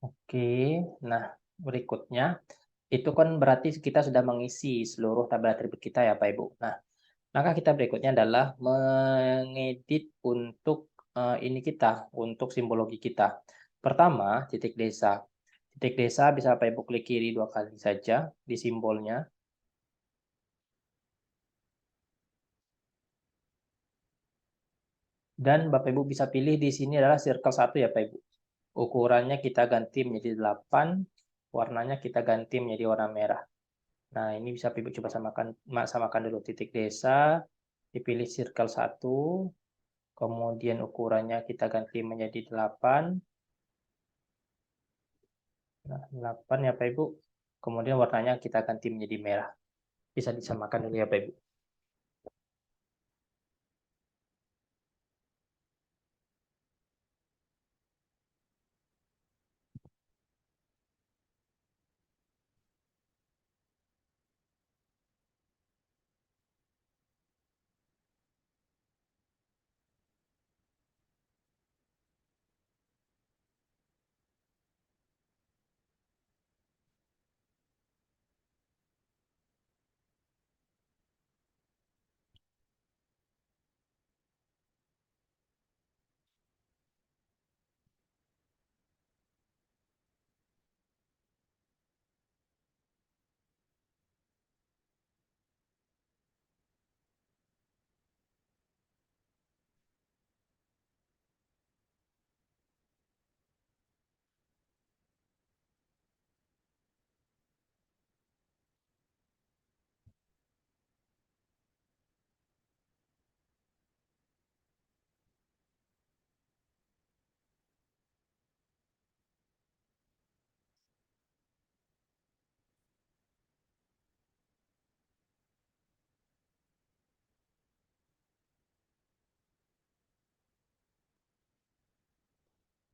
Oke, nah berikutnya itu kan berarti kita sudah mengisi seluruh tabel atribut kita ya Pak Ibu. Nah, maka kita berikutnya adalah mengedit untuk ini kita, untuk simbologi kita. Pertama, titik desa. Titik desa bisa Bapak Ibu klik kiri 2 kali saja di simbolnya. Dan Bapak Ibu bisa pilih di sini adalah circle 1 ya Pak Ibu. Ukurannya kita ganti menjadi 8, warnanya kita ganti menjadi warna merah. Nah, ini bisa Bapak Ibu coba samakan dulu titik desa, dipilih circle 1, kemudian ukurannya kita ganti menjadi 8. Nah, 8 ya Pak Ibu. Kemudian warnanya kita ganti menjadi merah. Bisa disamakan dulu ya Pak Ibu.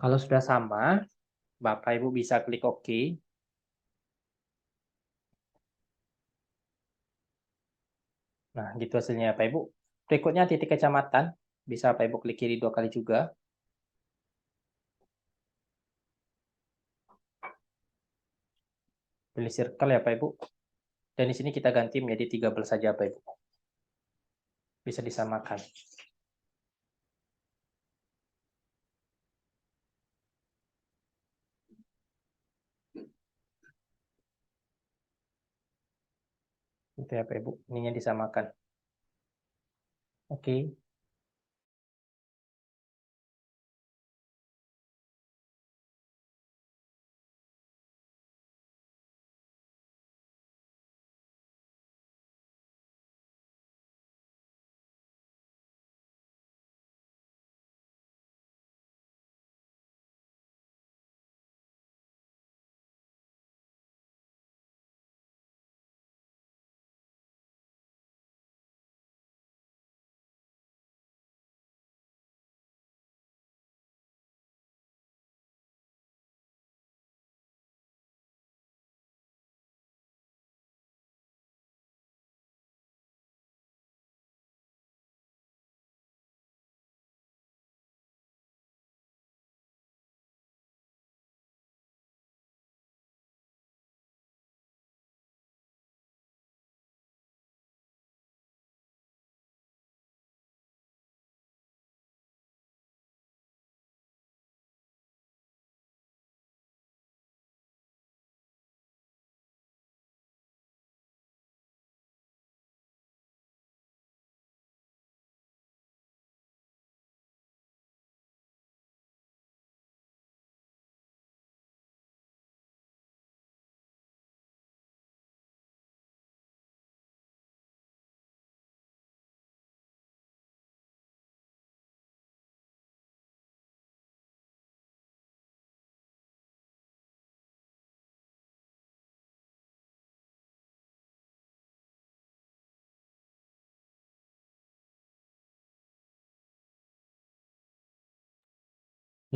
Kalau sudah sama, Bapak Ibu bisa klik OK. Nah, gitu hasilnya Pak Ibu. Berikutnya titik kecamatan. Bisa Pak Ibu klik kiri 2 kali juga. Pilih circle ya Pak Ibu. Dan di sini kita ganti menjadi 13 saja Pak Ibu. Bisa disamakan. Itu ya Pak Ibu. Ininya disamakan. Oke.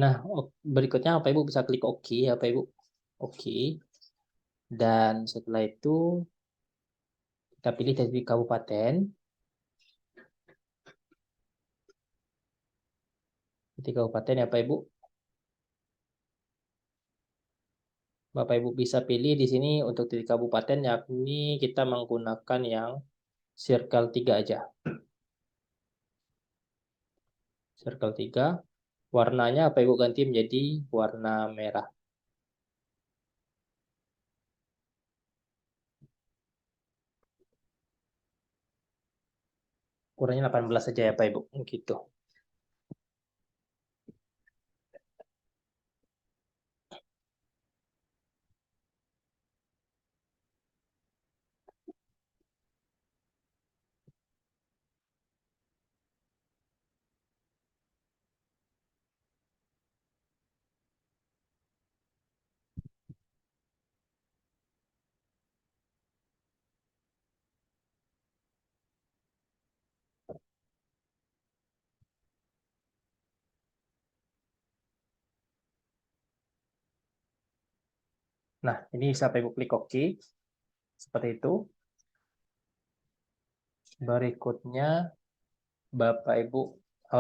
Nah, berikutnya Bapak Ibu bisa klik OK ya Bapak Ibu. Oke. Dan setelah itu kita pilih dari kabupaten. Di kabupaten ya Pak Ibu. Bapak Ibu bisa pilih di sini untuk titik kabupaten, yakni kita menggunakan yang circle 3 aja. Circle 3, warnanya Bapak Ibu ganti menjadi warna merah. Ukurannya 18 saja ya Pak Ibu. Gitu. Nah, ini bisa Bapak Ibu klik OK. Seperti itu. Berikutnya, Bapak Ibu,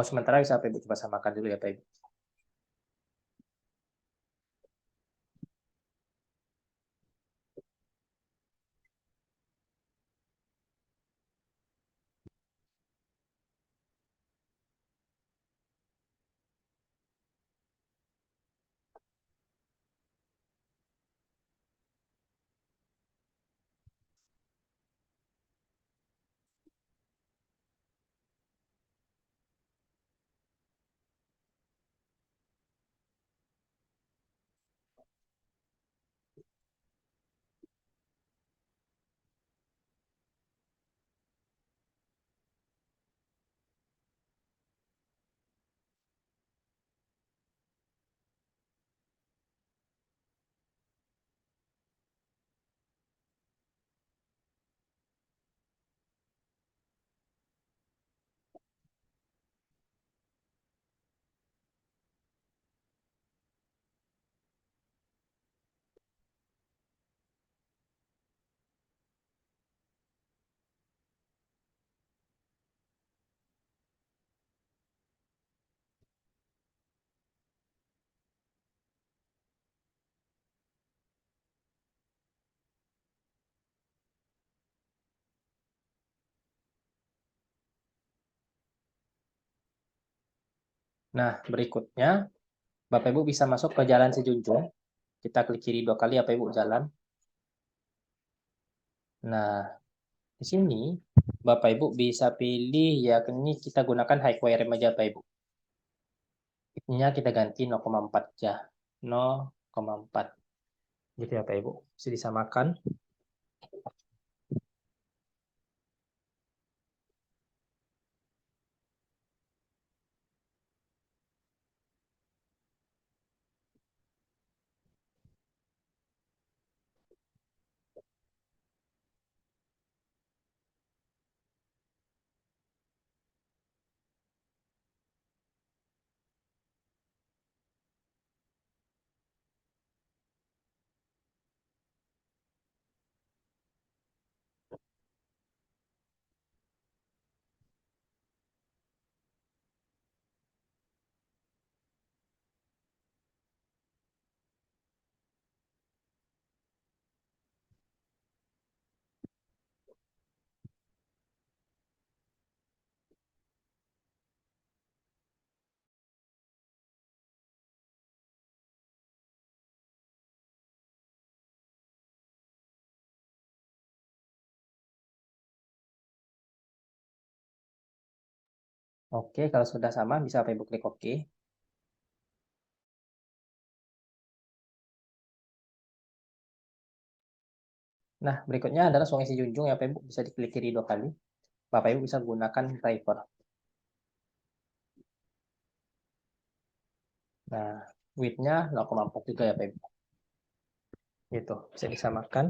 sementara bisa Bapak Ibu coba samakan dulu ya Bapak Ibu. Nah, berikutnya, Bapak Ibu bisa masuk ke Jalan Sejunjung. Kita klik kiri 2 kali ya Bapak Ibu jalan. Nah, di sini Bapak Ibu bisa pilih yakni kita gunakan high wire aja Bapak Ibu. Ininya kita ganti 0,4 aja. 0,4. Gitu ya Bapak Ibu. Bisa disamakan. Oke, kalau sudah sama bisa Bapak Ibu klik OK. Nah, berikutnya adalah Sungai Sijunjung ya Bapak Ibu. Bisa diklik kiri 2 kali. Bapak Ibu bisa gunakan driver. Nah, width-nya 0,4 juga ya Bapak Ibu. Gitu, bisa disamakan.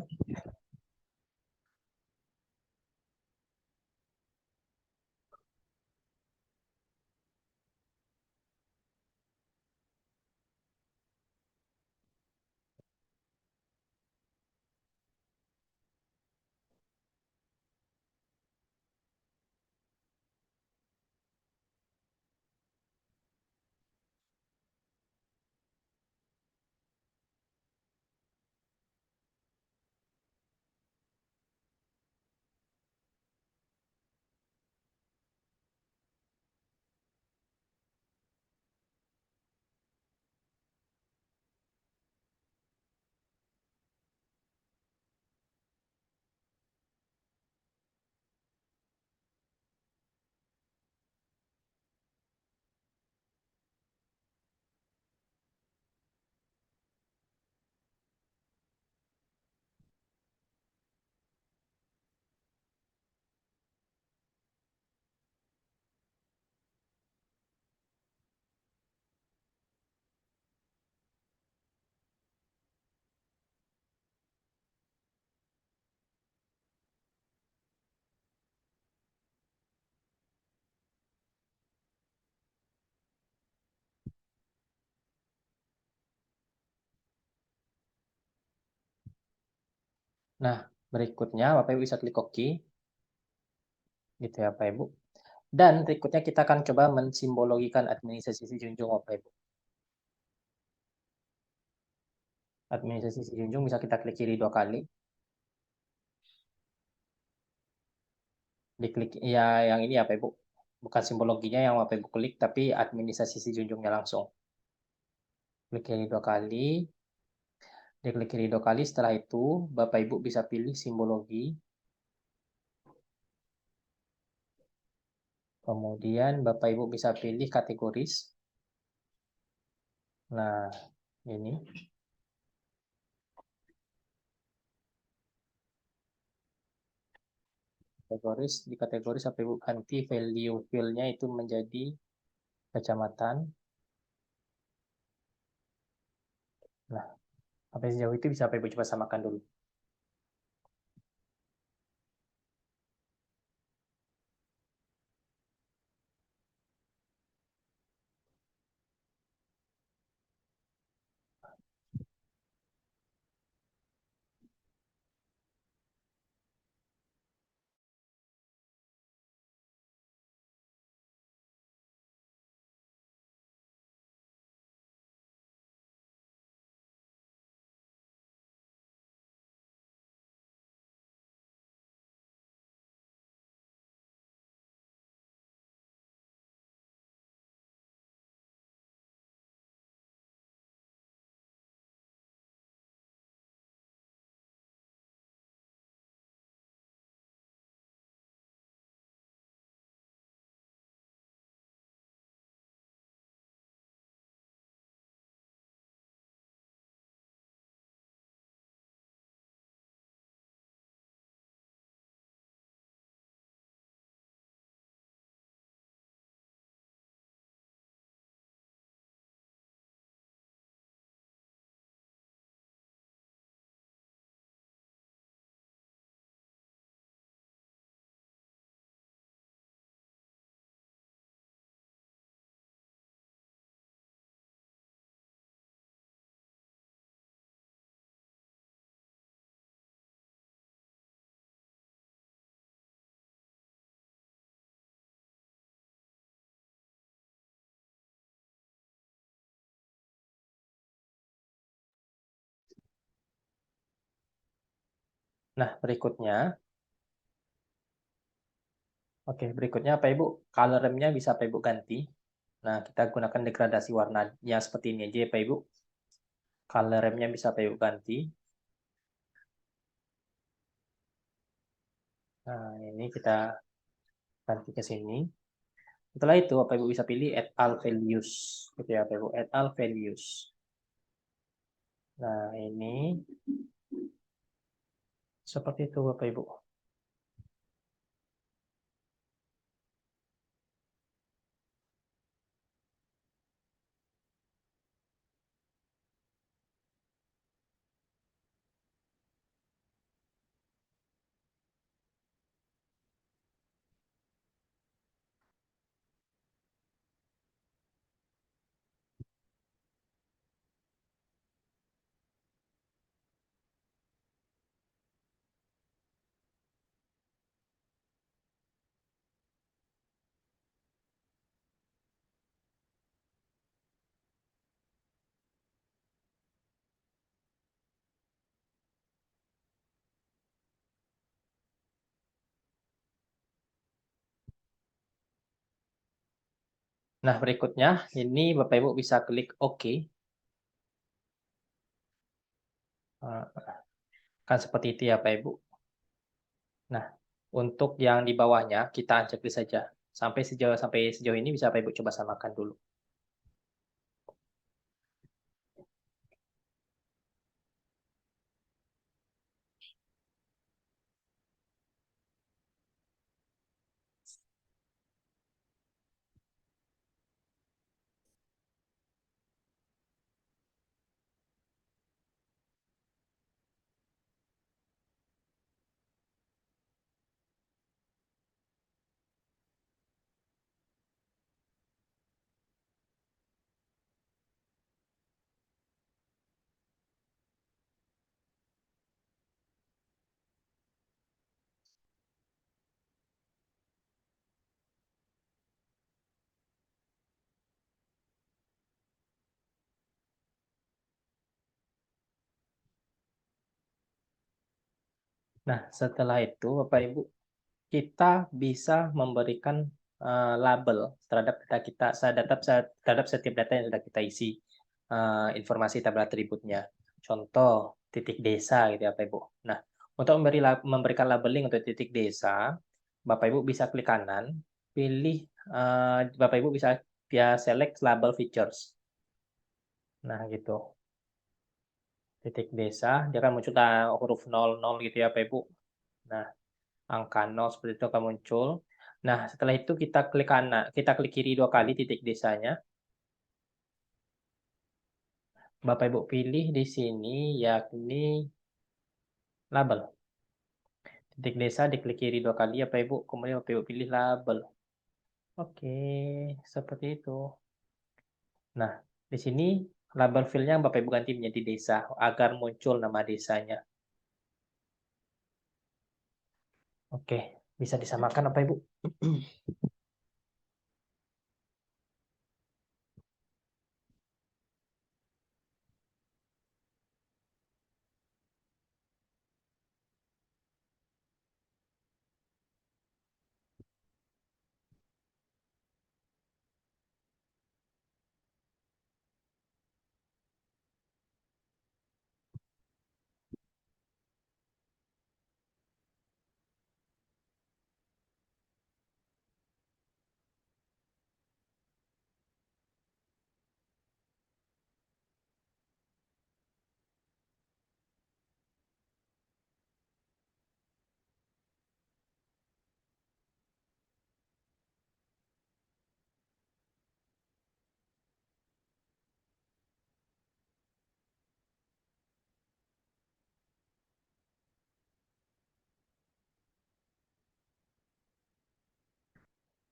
Nah, berikutnya Bapak Ibu bisa klik OK, gitu ya Bapak Ibu. Dan berikutnya kita akan coba mensimbologikan administrasi junjung Bapak Ibu. Administrasi junjung bisa kita klik kiri 2 kali. Diklik ya yang ini ya Bapak Ibu. Bukan simbologinya yang Bapak Ibu klik, tapi administrasi junjungnya langsung. Klik kiri 2 kali. Diklik kiri 2 kali. Setelah itu Bapak Ibu bisa pilih simbologi. Kemudian Bapak Ibu bisa pilih kategoris. Nah, ini kategoris. Di kategoris Bapak Ibu ganti value field-nya itu menjadi kecamatan. Nah, sampai sejauh itu bisa Bapak Ibu coba samakan dulu. Nah, berikutnya, oke, berikutnya Pak Ibu, color remnya bisa Pak Ibu ganti. Nah, kita gunakan degradasi warnanya seperti ini aja ya Pak Ibu. Color remnya bisa Pak Ibu ganti. Nah, ini kita ganti ke sini. Setelah itu, Bapak Ibu bisa pilih add all values. Gitu ya, Bapak Ibu, add all values. Nah, ini seperti itu, Bapak Ibu. Nah, berikutnya, ini Bapak Ibu bisa klik OK. Nah, kan seperti itu ya, Bapak Ibu. Nah, untuk yang di bawahnya, kita checklist saja. Sampai sejauh ini bisa Bapak Ibu coba samakan dulu. Nah, setelah itu Bapak Ibu, kita bisa memberikan label terhadap data kita, terhadap setiap data yang sudah kita isi, informasi tabel atributnya. Contoh, titik desa gitu ya Bapak Ibu. Nah, untuk memberikan labeling untuk titik desa, Bapak Ibu bisa klik kanan, pilih, Bapak Ibu bisa via select label features. Nah, gitu. Titik desa, dia akan muncul huruf 00 gitu ya Bapak Ibu. Nah, angka 0 seperti itu akan muncul. Nah, setelah itu kita klik kiri 2 kali titik desanya. Bapak Ibu pilih di sini yakni label. Titik desa diklik kiri 2 kali ya Bapak Ibu, kemudian Bapak Ibu pilih label. Oke, seperti itu. Nah, di sini label file-nya Bapak Ibu ganti menjadi desa agar muncul nama desanya. Oke, bisa disamakan Bapak Ibu.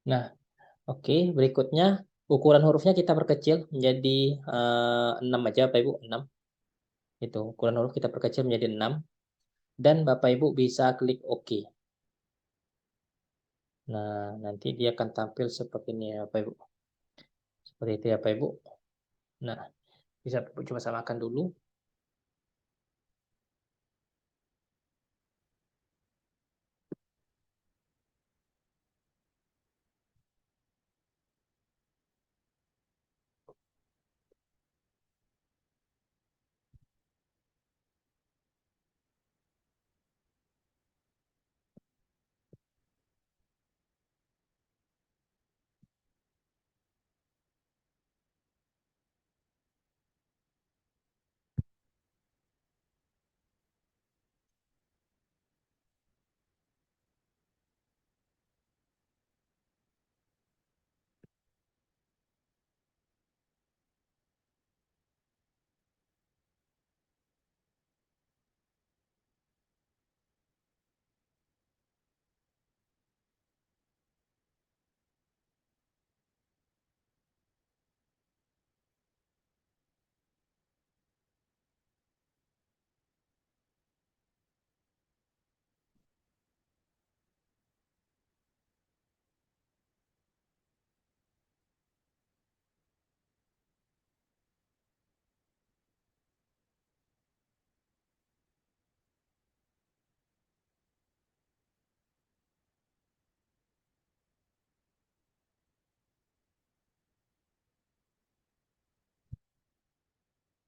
Nah, oke, berikutnya ukuran hurufnya kita perkecil menjadi 6 aja Bapak Ibu, 6. Itu, ukuran huruf kita perkecil menjadi 6 dan Bapak Ibu bisa klik OK. Nah, nanti dia akan tampil seperti ini ya Bapak Ibu. Seperti itu ya Bapak Ibu. Nah, bisa Bapak Ibu coba samakan dulu.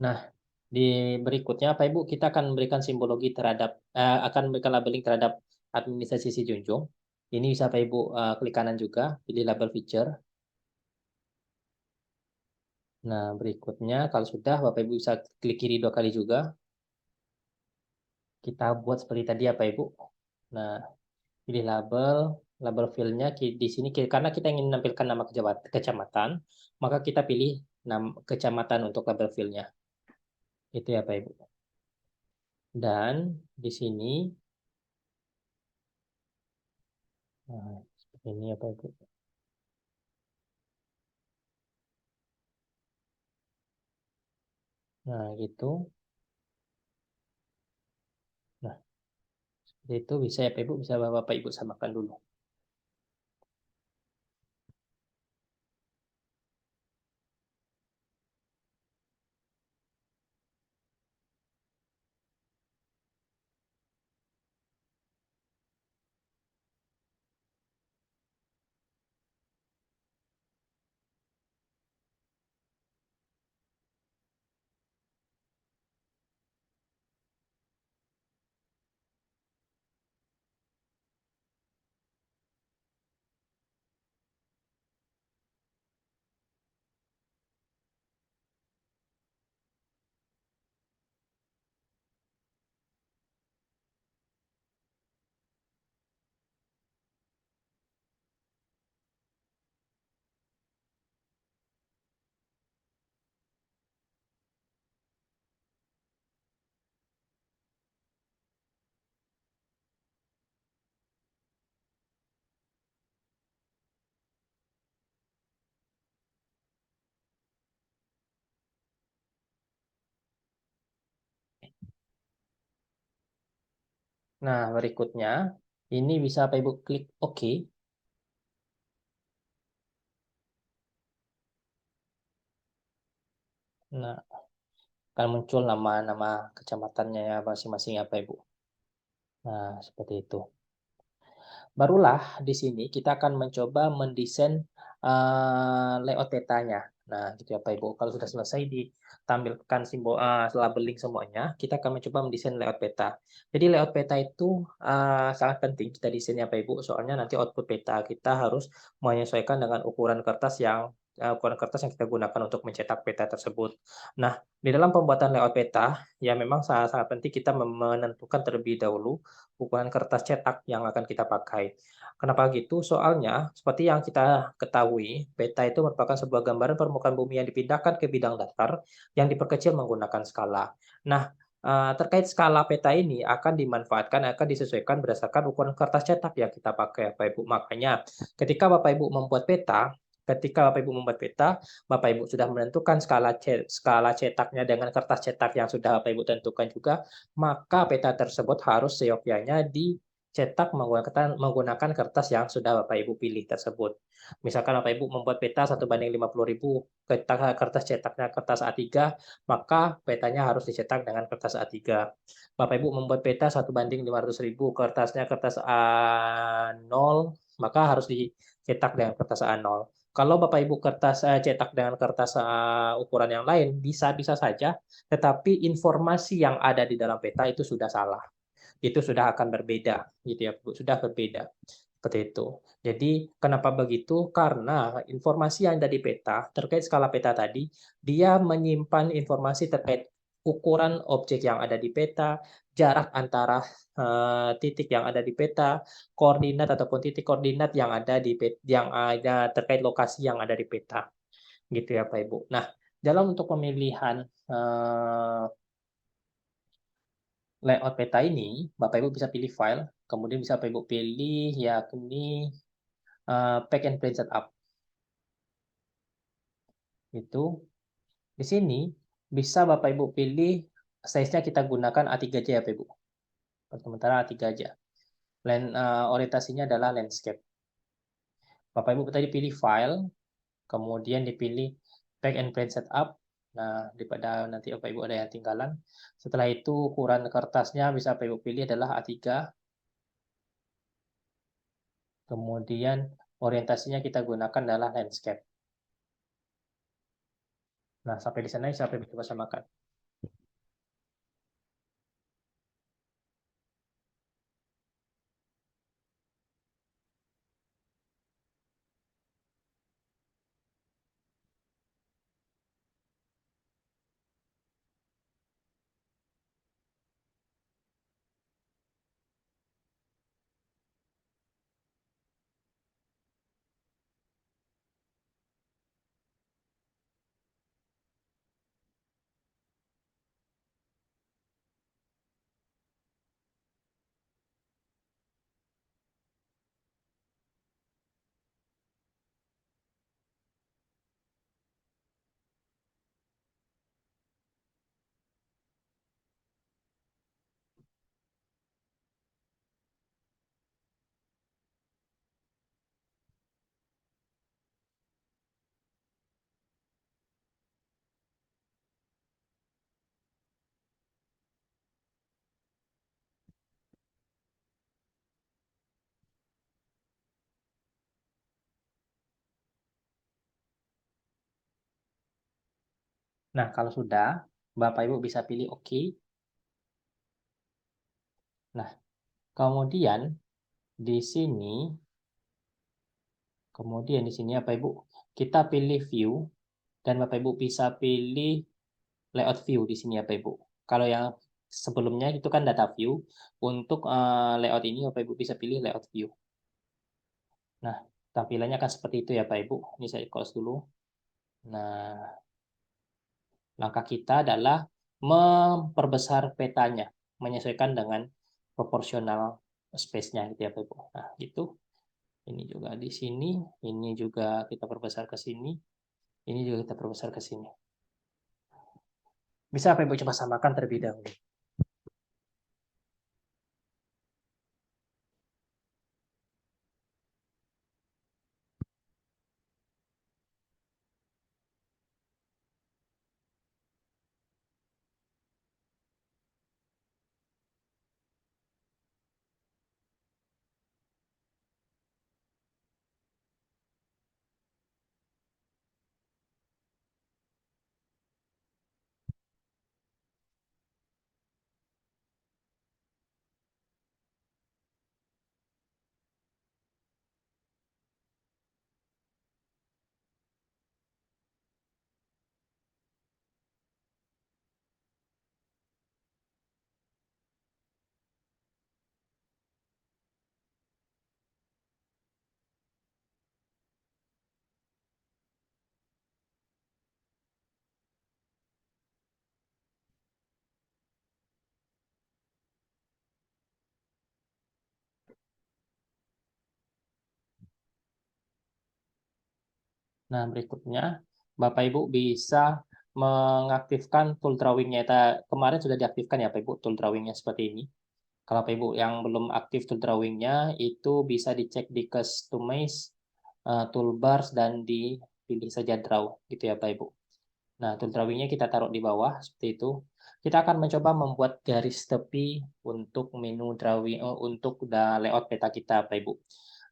Nah, di berikutnya Bapak Ibu kita akan memberikan simbologi terhadap akan memberikan labeling terhadap administrasi si junjung. Ini bisa Bapak Ibu klik kanan juga, pilih label feature. Nah, berikutnya kalau sudah Bapak Ibu bisa klik kiri 2 kali juga. Kita buat seperti tadi ya Bapak Ibu. Nah, pilih label, label filenya di sini karena kita ingin menampilkan nama kecamatan, maka kita pilih nama kecamatan untuk label filenya. Itu ya Pak Ibu. Dan di sini, nah, seperti ini ya Pak Ibu. Nah, gitu. Nah, seperti itu bisa ya Pak Ibu, bisa Bapak Ibu samakan dulu. Nah, berikutnya, ini bisa Bapak Ibu klik OK. Nah, akan muncul nama-nama kecamatannya ya masing-masing ya Bapak Ibu. Nah, seperti itu. Barulah di sini kita akan mencoba mendesain layout petanya. Nah, gitu ya Pak Ibu. Kalau sudah selesai ditampilkan simbol labeling semuanya, kita akan mencoba mendesain layout peta. Jadi layout peta itu sangat penting kita desain ya Pak Ibu, soalnya nanti output peta kita harus menyesuaikan dengan ukuran kertas yang kita gunakan untuk mencetak peta tersebut. Nah, di dalam pembuatan layout peta, ya memang sangat penting kita menentukan terlebih dahulu ukuran kertas cetak yang akan kita pakai. Kenapa gitu? Soalnya, seperti yang kita ketahui, peta itu merupakan sebuah gambaran permukaan bumi yang dipindahkan ke bidang datar yang diperkecil menggunakan skala. Nah, terkait skala peta ini akan dimanfaatkan, akan disesuaikan berdasarkan ukuran kertas cetak yang kita pakai, Bapak Ibu. Makanya, ketika Bapak Ibu membuat peta, Bapak Ibu sudah menentukan skala cetaknya dengan kertas cetak yang sudah Bapak Ibu tentukan juga, maka peta tersebut harus seyogyanya dicetak menggunakan kertas yang sudah Bapak Ibu pilih tersebut. Misalkan Bapak Ibu membuat peta 1:50.000, kertas cetaknya kertas A3, maka petanya harus dicetak dengan kertas A3. Bapak Ibu membuat peta 1:500.000, kertasnya kertas A0, maka harus dicetak dengan kertas A0. Kalau Bapak Ibu cetak dengan kertas ukuran yang lain, bisa saja, tetapi informasi yang ada di dalam peta itu sudah salah. Itu sudah akan berbeda, gitu ya, Bu. Sudah berbeda. Seperti itu. Jadi, kenapa begitu? Karena informasi yang ada di peta, terkait skala peta tadi, dia menyimpan informasi terkait ukuran objek yang ada di peta, jarak antara titik yang ada di peta, koordinat ataupun titik koordinat yang ada yang ada terkait lokasi yang ada di peta. Gitu ya, Pak Ibu. Nah, dalam untuk pemilihan layout peta ini, Bapak Ibu bisa pilih file, kemudian bisa Bapak Ibu pilih yakni pack and print setup. Itu di sini bisa Bapak Ibu pilih size-nya kita gunakan A3 aja ya Bapak Ibu. Sementara A3 aja. Orientasinya adalah landscape. Bapak Ibu tadi pilih file, kemudian dipilih pack and print setup. Nah, daripada nanti Bapak Ibu ada yang tinggalan. Setelah itu ukuran kertasnya bisa Bapak Ibu pilih adalah A3. Kemudian orientasinya kita gunakan adalah landscape. Nah, sampai di sana sampai coba samakan. Nah, kalau sudah, Bapak Ibu bisa pilih OK. Nah, kemudian di sini, Bapak Ibu, kita pilih view dan Bapak Ibu bisa pilih layout view di sini ya Bapak Ibu. Kalau yang sebelumnya itu kan data view, untuk layout ini Bapak Ibu bisa pilih layout view. Nah, tampilannya akan seperti itu ya Pak Ibu. Ini saya close dulu. Nah, langkah kita adalah memperbesar petanya, menyesuaikan dengan proporsional space-nya gitu ya Pak Ibu. Nah, gitu. Ini juga di sini, ini juga kita perbesar ke sini, ini juga kita perbesar ke sini. Bisa Pak Ibu coba samakan terlebih dahulu. Nah, berikutnya Bapak Ibu bisa mengaktifkan tool drawingnya. Kemarin sudah diaktifkan ya Bapak Ibu tool drawingnya seperti ini. Kalau Bapak Ibu yang belum aktif tool drawingnya itu bisa dicek di customize toolbars dan dipilih saja draw gitu ya Bapak Ibu. Nah, tool drawingnya kita taruh di bawah seperti itu. Kita akan mencoba membuat garis tepi untuk menu drawing untuk layout peta kita Bapak Ibu.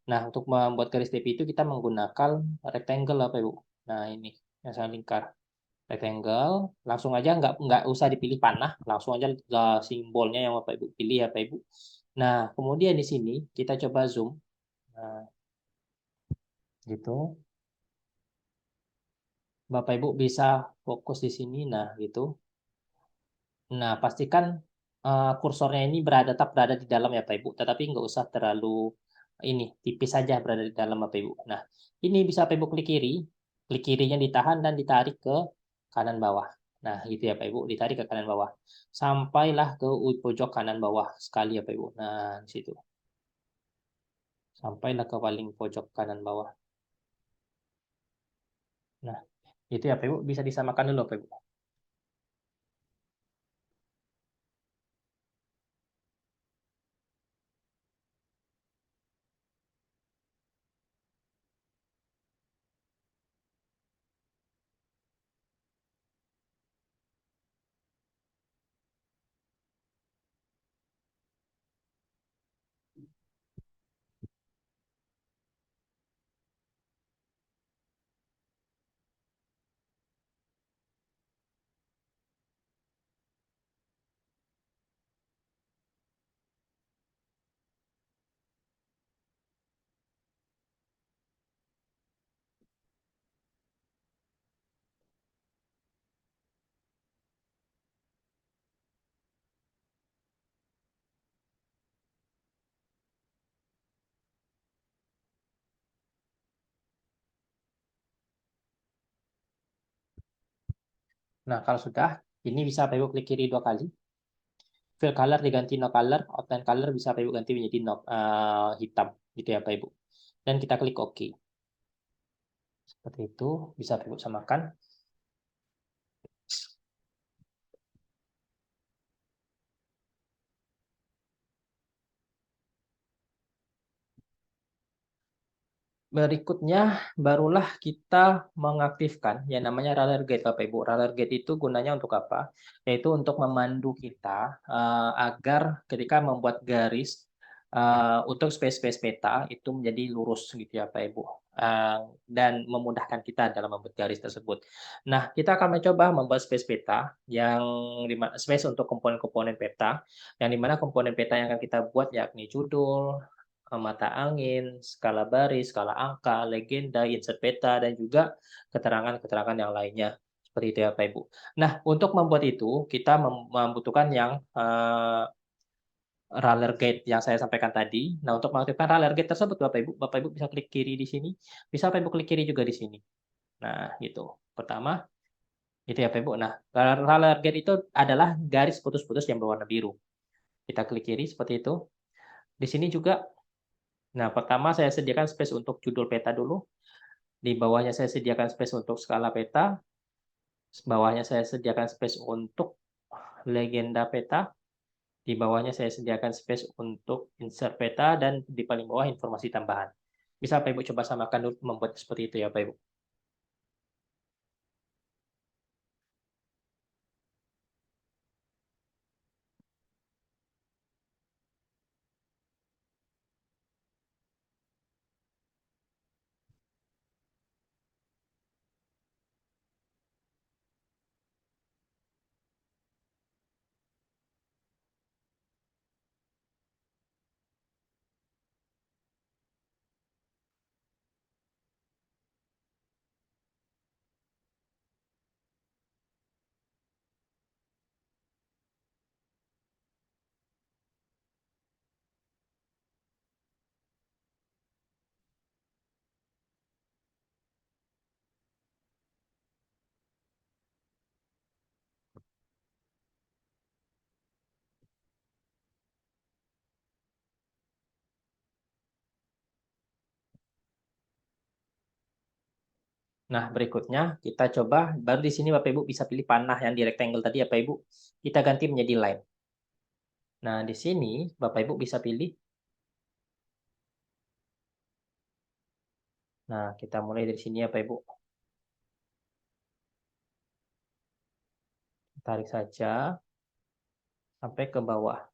Nah, untuk membuat garis tepi itu kita menggunakan rectangle Bapak Ibu. Nah, ini yang saya lingkar rectangle, langsung aja nggak usah dipilih panah, langsung aja simbolnya yang Bapak Ibu pilih ya Bapak Ibu. Nah, kemudian di sini kita coba zoom. Nah, gitu. Bapak Ibu bisa fokus di sini. Nah, gitu. Nah, pastikan kursornya ini tetap berada di dalam ya Pak Ibu, tetapi nggak usah terlalu ini, tipis saja berada di dalam Bapak Ibu. Nah, ini bisa Bapak Ibu klik kirinya ditahan dan ditarik ke kanan bawah. Nah, gitu ya Pak Ibu, ditarik ke kanan bawah. Sampailah ke pojok kanan bawah sekali ya Pak Ibu. Nah, di situ. Sampailah ke paling pojok kanan bawah. Nah, itu ya Pak Ibu, bisa disamakan dulu Pak Ibu. Nah, kalau sudah, ini bisa Pak Ibu klik kiri 2 kali. Fill color diganti no color, outline color bisa Pak Ibu ganti menjadi hitam gitu ya Pak Ibu. Dan kita klik OK. Seperti itu bisa Pak Ibu samakan. Berikutnya barulah kita mengaktifkan yang namanya roller gate Bapak Ibu. Roller gate itu gunanya untuk apa? Yaitu untuk memandu kita agar ketika membuat garis untuk space-space peta itu menjadi lurus gitu ya Pak Ibu. Dan memudahkan kita dalam membuat garis tersebut. Nah, kita akan mencoba membuat space peta yang space untuk komponen-komponen peta, yang dimana komponen peta yang akan kita buat yakni judul, mata angin, skala baris, skala angka, legenda, insert peta, dan juga keterangan-keterangan yang lainnya. Seperti itu ya Bapak Ibu. Nah, untuk membuat itu, kita membutuhkan yang roller gate yang saya sampaikan tadi. Nah, untuk mengaktifkan roller gate tersebut, Bapak Ibu bisa klik kiri di sini, bisa Bapak Ibu klik kiri juga di sini. Nah, gitu. Pertama, itu ya Bapak Ibu. Nah, roller gate itu adalah garis putus-putus yang berwarna biru. Kita klik kiri seperti itu. Di sini juga. Nah, pertama saya sediakan space untuk judul peta dulu. Di bawahnya saya sediakan space untuk skala peta. Bawahnya saya sediakan space untuk legenda peta. Di bawahnya saya sediakan space untuk insert peta. Dan di paling bawah informasi tambahan. Bisa Pak Ibu coba samakan dulu membuat seperti itu ya Pak Ibu. Nah, berikutnya kita coba, baru di sini Bapak Ibu bisa pilih panah yang di rectangle tadi ya Bapak Ibu. Kita ganti menjadi line. Nah, di sini Bapak Ibu bisa pilih. Nah, kita mulai dari sini ya Bapak Ibu. Tarik saja sampai ke bawah.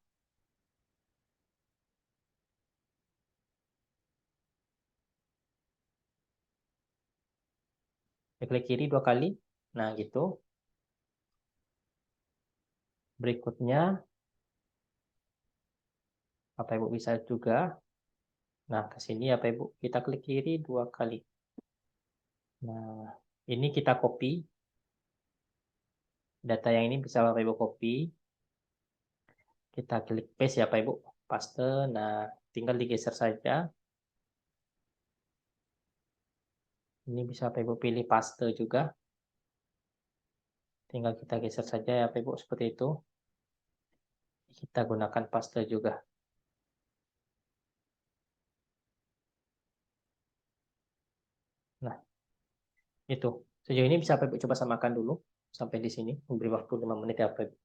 Klik kiri 2 kali. Nah, gitu. Berikutnya, Bapak Ibu bisa juga. Nah, ke sini ya Bapak Ibu. Kita klik kiri 2 kali. Nah, ini kita copy. Data yang ini bisa Bapak Ibu copy. Kita klik paste ya Bapak Ibu. Paste. Nah, tinggal digeser saja. Ini bisa Bapak Ibu pilih paste juga. Tinggal kita geser saja ya Bapak Ibu seperti itu. Kita gunakan paste juga. Nah, itu. Sejauh ini bisa Bapak Ibu coba samakan dulu. Sampai di sini. Memberi waktu 5 menit ya Bapak Ibu.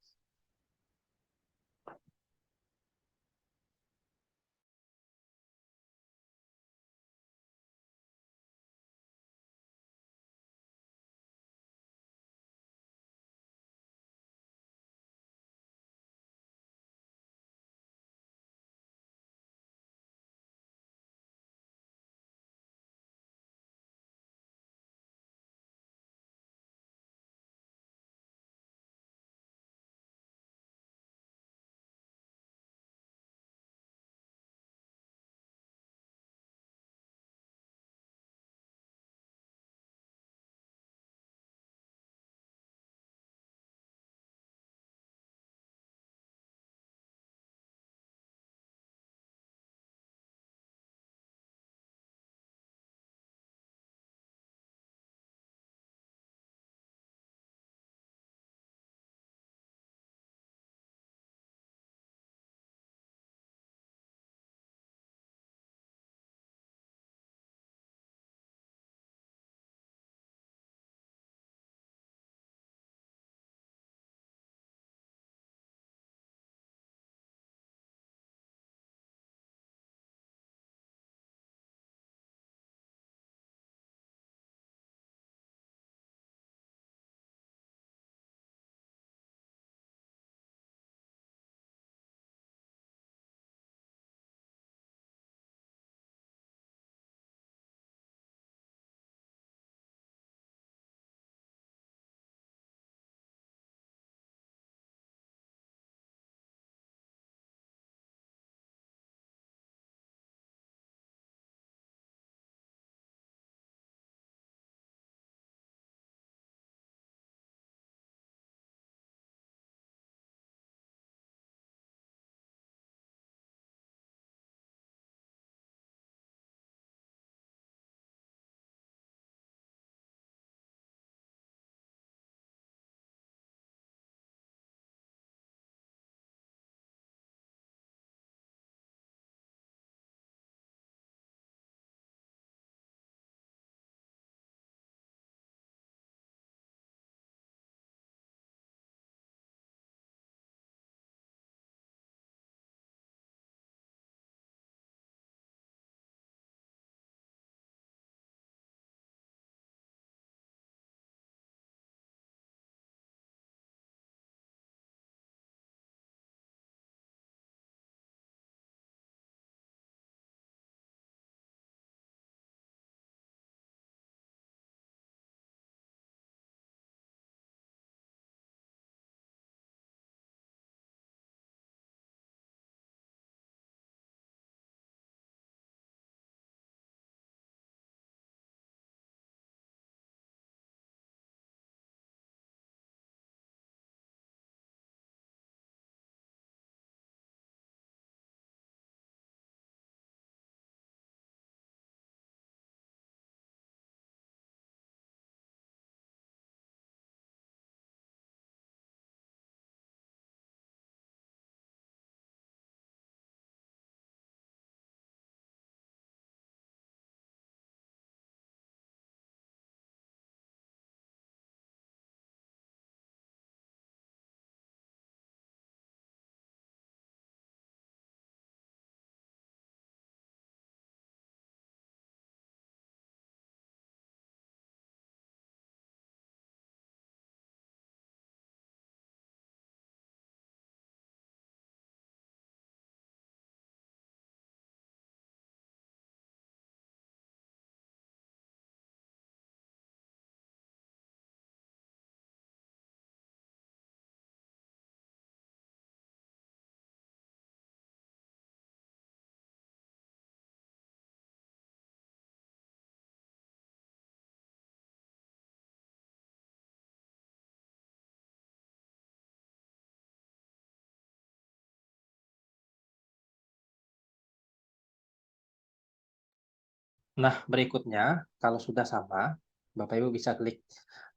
Nah, berikutnya, kalau sudah sama, Bapak Ibu bisa klik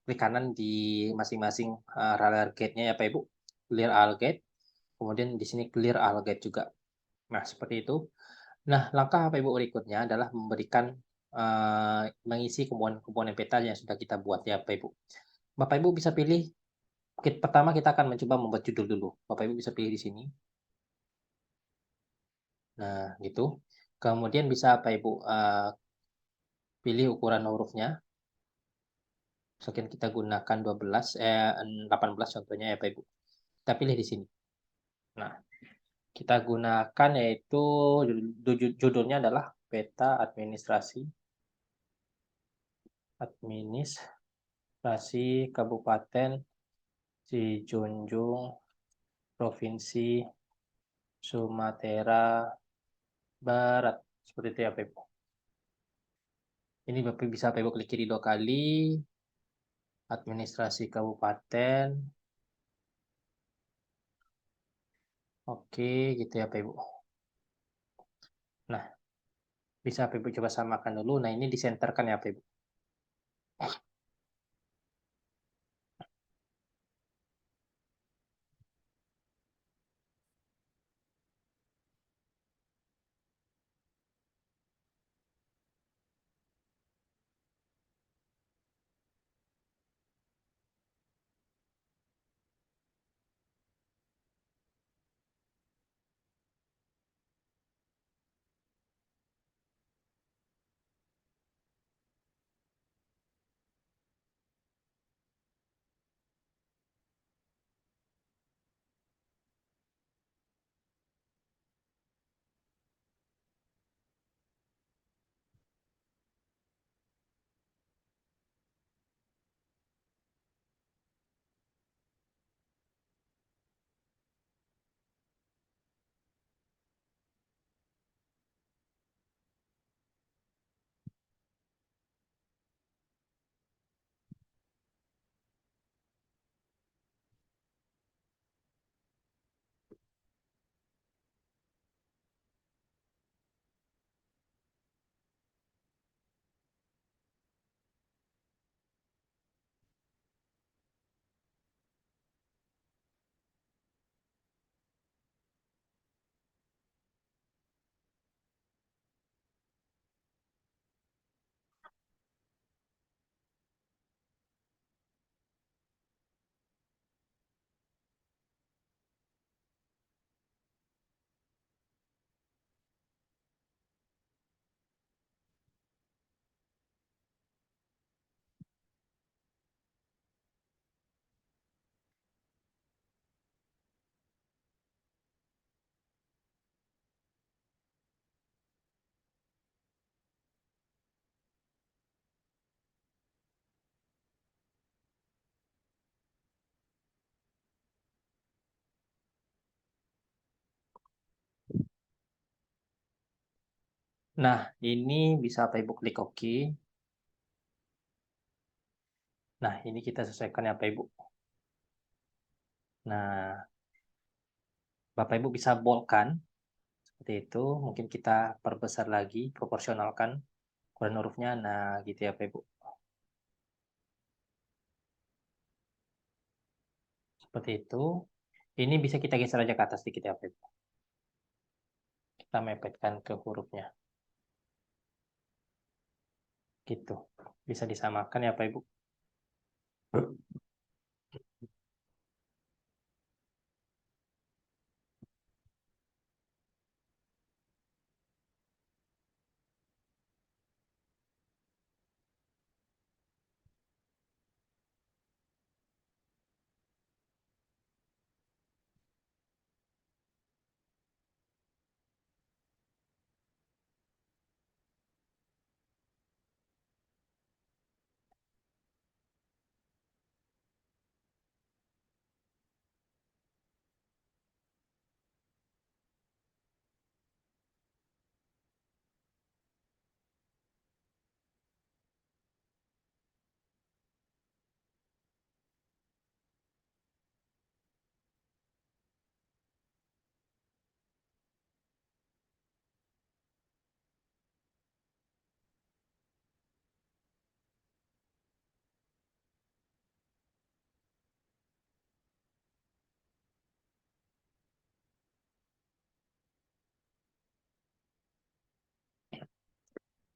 klik kanan di masing-masing ralier gate-nya ya Pak Ibu. Clear all gate, kemudian di sini clear all gate juga. Nah, seperti itu. Nah, langkah Bapak Ibu berikutnya adalah memberikan mengisi komponen-komponen peta yang sudah kita buat ya Bapak Ibu. Bapak Ibu bisa pilih, pertama kita akan mencoba membuat judul dulu. Bapak Ibu bisa pilih di sini. Nah, gitu. Kemudian bisa Bapak Ibu pilih ukuran hurufnya. Misalkan kita gunakan 18 contohnya ya Pak Ibu. Kita pilih di sini. Nah, kita gunakan yaitu judulnya adalah peta administrasi Kabupaten Sijunjung Provinsi Sumatera Barat. Seperti itu ya Pak Ibu. Ini Bapak bisa Bapak Ibu klik kiri 2 kali, administrasi kabupaten. Oke, gitu ya Pak Ibu. Nah, bisa Bapak Ibu coba samakan dulu. Nah, ini disenterkan ya Pak Ibu. Nah, ini bisa Bapak Ibu klik OK. Nah, ini kita sesuaikan ya Bapak Ibu. Nah, Bapak Ibu bisa boldkan seperti itu. Mungkin kita perbesar lagi, proporsionalkan ukuran hurufnya. Nah, gitu ya Bapak Ibu. Seperti itu. Ini bisa kita geser aja ke atas sedikit ya Bapak Ibu. Kita mepetkan ke hurufnya. Gitu. Bisa disamakan ya Bapak Ibu.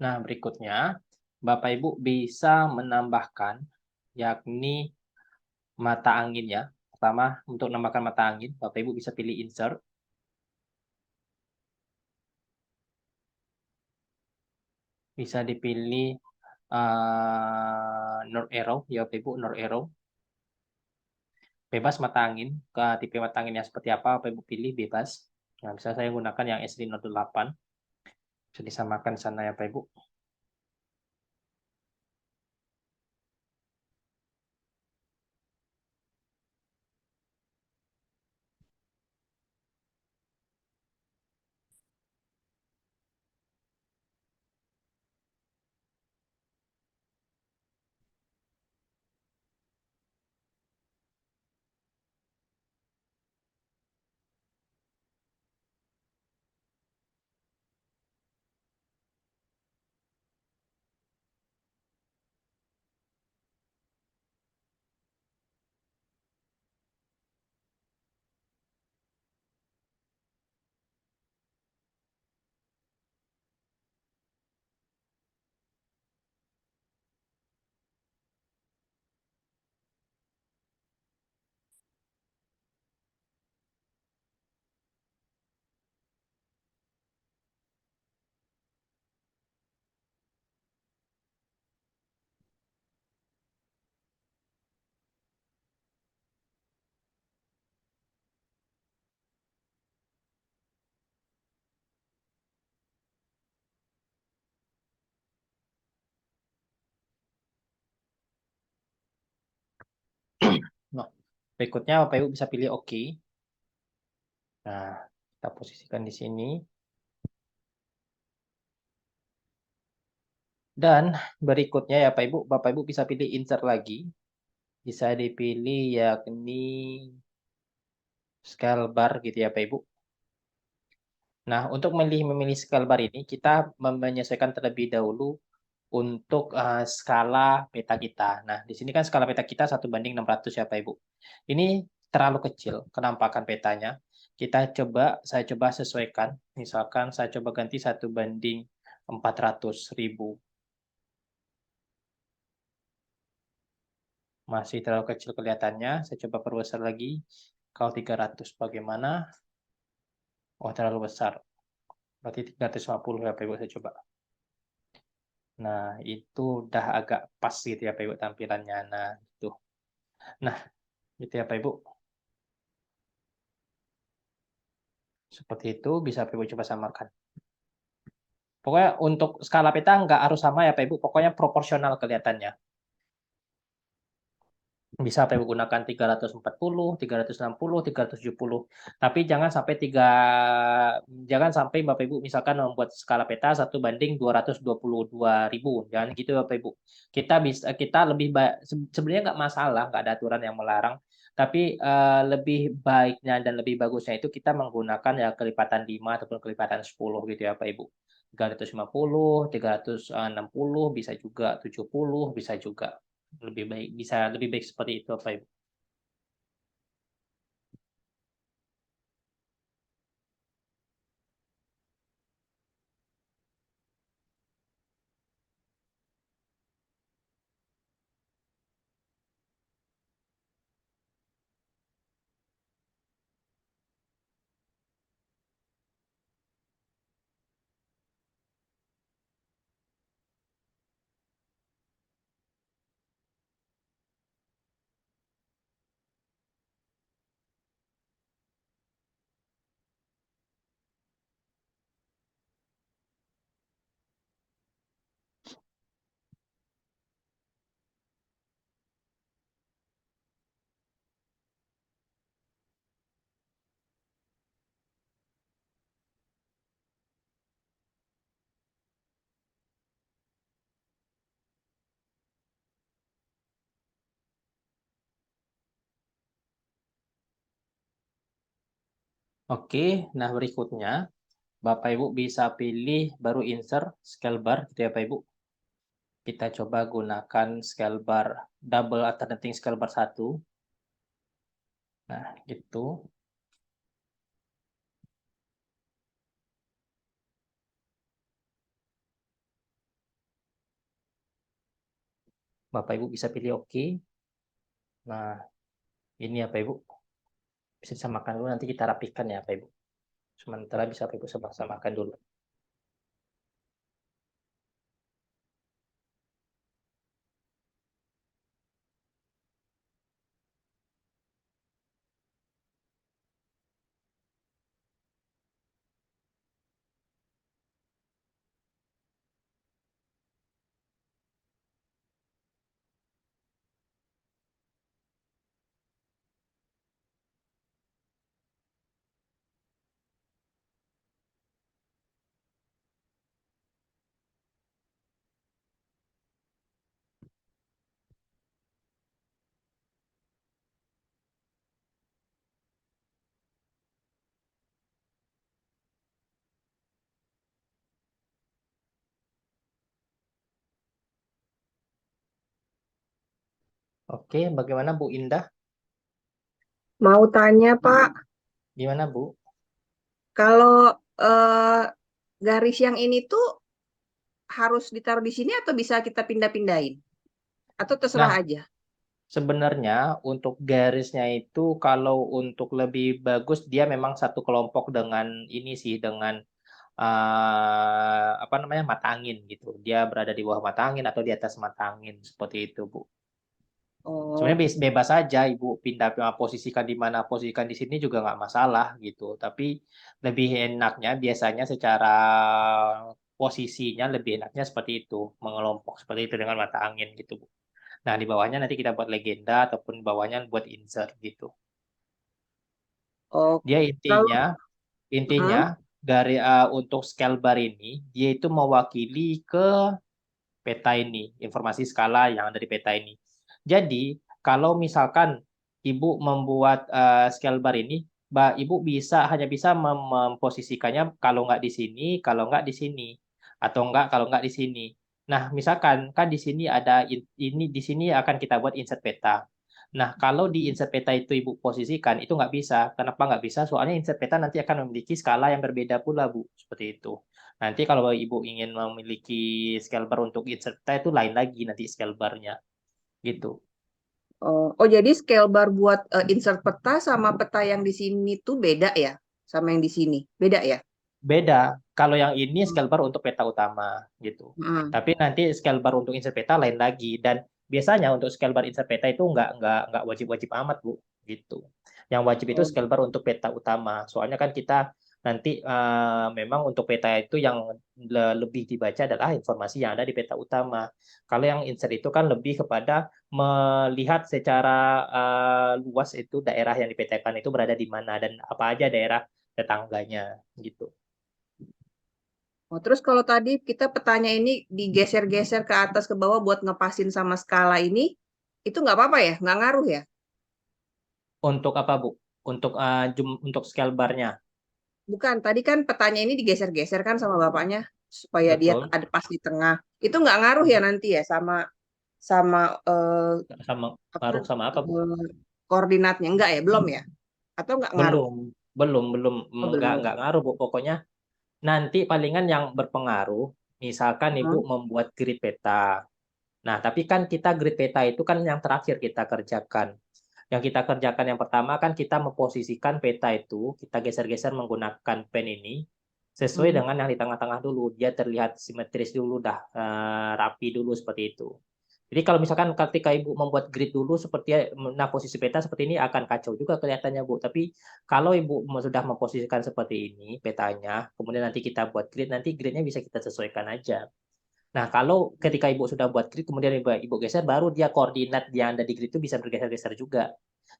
Nah, berikutnya Bapak Ibu bisa menambahkan yakni mata angin ya. Pertama, untuk menambahkan mata angin, Bapak Ibu bisa pilih insert, bisa dipilih north arrow ya Bapak Ibu, north arrow. Bebas mata angin, ke tipe mata anginnya seperti apa Bapak Ibu pilih bebas. Nah, bisa saya gunakan yang S508, bisa disamakan sana ya Bapak Ibu. Nah, berikutnya Bapak Ibu bisa pilih OK. Nah, kita posisikan di sini. Dan berikutnya ya Bapak Ibu bisa pilih insert lagi. Bisa dipilih yakni scale bar gitu ya Bapak Ibu. Nah, untuk memilih scale bar ini, kita menyesuaikan terlebih dahulu untuk skala peta kita. Nah, di sini kan skala peta kita 1:600 ya Bapak Ibu. Ini terlalu kecil kenampakan petanya. Saya coba sesuaikan. Misalkan saya coba ganti 1:400.000. Masih terlalu kecil kelihatannya. Saya coba perbesar lagi. Kalau 300 bagaimana? Oh, terlalu besar. Berarti 350 ya Pak Ibu, saya coba. Nah, itu udah agak pas gitu ya Pak Ibu tampilannya. Nah, itu. Nah, gitu ya Pak Ibu. Seperti itu bisa Pak Ibu coba samakan. Pokoknya untuk skala peta nggak harus sama ya Pak Ibu. Pokoknya proporsional kelihatannya. Bisa Bapak Ibu gunakan 340, 360, 370. Tapi jangan sampai Bapak Ibu misalkan membuat skala peta 1:222.000. Jangan gitu Bapak Ibu. Kita lebih baik sebenarnya nggak masalah, nggak ada aturan yang melarang. Tapi lebih baiknya dan lebih bagusnya itu kita menggunakan ya kelipatan 5 ataupun kelipatan 10 gitu ya Bapak Ibu. 350, 360 bisa juga, 70 bisa juga. Lebih baik seperti itu Bapak Ibu. Oke, nah berikutnya Bapak Ibu bisa pilih baru insert scale bar gitu ya Bapak Ibu. Kita coba gunakan scale bar double alternating scale bar 1. Nah, gitu. Bapak Ibu bisa pilih oke. Nah, ini ya Bapak Ibu. Bisa disamakan dulu, nanti kita rapikan ya Bapak Ibu. Sementara bisa Bapak Ibu samakan dulu. Oke, bagaimana Bu Indah? Mau tanya, Pak, Gimana Bu? kalau eh, garis yang ini tuh harus ditaruh di sini atau bisa kita pindah-pindahin? Atau terserah Nah, aja? sebenarnya untuk garisnya itu kalau untuk lebih bagus dia memang satu kelompok dengan ini sih, dengan apa namanya, mata angin gitu. Dia berada di bawah mata angin atau di atas mata angin seperti itu Bu. Sebenarnya Oh, bebas saja Ibu pindah posisikan di mana, posisikan di sini juga nggak masalah gitu. Tapi lebih enaknya biasanya secara posisinya lebih enaknya seperti itu, mengelompok seperti itu dengan mata angin gitu Bu. Nah, di bawahnya nanti kita buat legenda ataupun bawahnya buat insert gitu. oh, Dia kalau, intinya Hah? dari untuk scale bar ini dia itu mewakili ke peta ini, informasi skala yang ada di peta ini. Jadi, kalau misalkan Ibu membuat scale bar ini, Ibu hanya bisa memposisikannya kalau nggak di sini, kalau nggak di sini, atau kalau nggak di sini. Nah, misalkan kan di sini ada ini di sini akan kita buat insert peta. Nah, kalau di insert peta itu Ibu posisikan, itu nggak bisa. Kenapa nggak bisa? Soalnya insert peta nanti akan memiliki skala yang berbeda pula, Bu. Seperti itu. Nanti kalau Ibu ingin memiliki scale bar untuk insert peta itu lain lagi nanti scale barnya gitu. Oh, jadi scale bar buat insert peta sama peta yang di sini tuh beda ya? Sama yang di sini? Beda ya? Beda. Kalau yang ini scale bar untuk peta utama gitu. Hmm. Tapi nanti scale bar untuk insert peta lain lagi dan biasanya untuk scale bar insert peta itu nggak wajib-wajib amat Bu gitu. Yang wajib itu Oh, scale bar untuk peta utama. Soalnya kan kita nanti memang untuk peta itu yang lebih dibaca adalah informasi yang ada di peta utama. Kalau yang insert itu kan lebih kepada melihat secara luas itu daerah yang dipetakan itu berada di mana dan apa aja daerah tetangganya gitu. oh, terus kalau tadi kita petanya ini digeser-geser ke atas ke bawah buat ngepasin sama skala ini, itu nggak apa-apa ya? Nggak ngaruh ya? Untuk apa, Bu? Untuk scale bar-nya. Bukan, tadi kan petanya ini digeser-geser kan sama bapaknya supaya dia Betul. ada pas di tengah. Itu nggak ngaruh ya nanti ya sama sama Sama apa ngaruh sama apa, Bu? koordinatnya enggak ya? Belum ya? Atau nggak ngaruh? Belum, belum, Oh, nggak belum. ngaruh, Bu. Pokoknya nanti palingan yang berpengaruh, misalkan Ibu Hah? membuat grid peta. Nah, tapi kan kita grid peta itu kan yang terakhir kita kerjakan. Yang kita kerjakan yang pertama kan kita memposisikan peta itu, kita geser-geser menggunakan pen ini, sesuai Hmm. dengan yang di tengah-tengah dulu. Dia terlihat simetris dulu, dah rapi dulu seperti itu. Jadi kalau misalkan ketika Ibu membuat grid dulu seperti nah posisi peta seperti ini akan kacau juga kelihatannya Bu. Tapi kalau Ibu sudah memposisikan seperti ini petanya, kemudian nanti kita buat grid, nanti gridnya bisa kita sesuaikan aja. Nah, kalau ketika Ibu sudah buat grid, kemudian Ibu geser, baru dia koordinat yang ada di grid itu bisa bergeser-geser juga.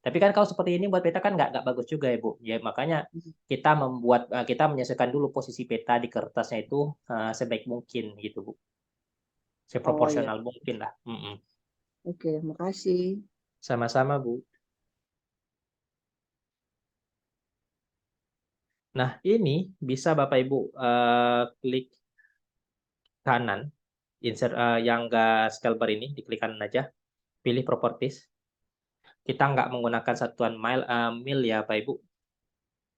Tapi kan kalau seperti ini buat peta kan nggak bagus juga ya, Bu. Ya, makanya kita menyesuaikan dulu posisi peta di kertasnya itu sebaik mungkin gitu, Bu. Oh iya. Seproporsional mungkin lah. Mm-mm. Oke, makasih. Sama-sama, Bu. Nah, ini bisa Bapak Ibu klik kanan, insert yang nggak scale bar ini, diklik kanan aja, pilih properties. Kita nggak menggunakan satuan mil ya, Bapak Ibu.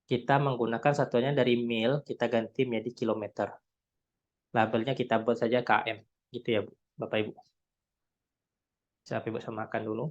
Kita menggunakan satuannya dari mil, kita ganti menjadi kilometer. Labelnya kita buat saja km, gitu ya, Bu, Bapak Ibu. Saya Ibu samakan dulu.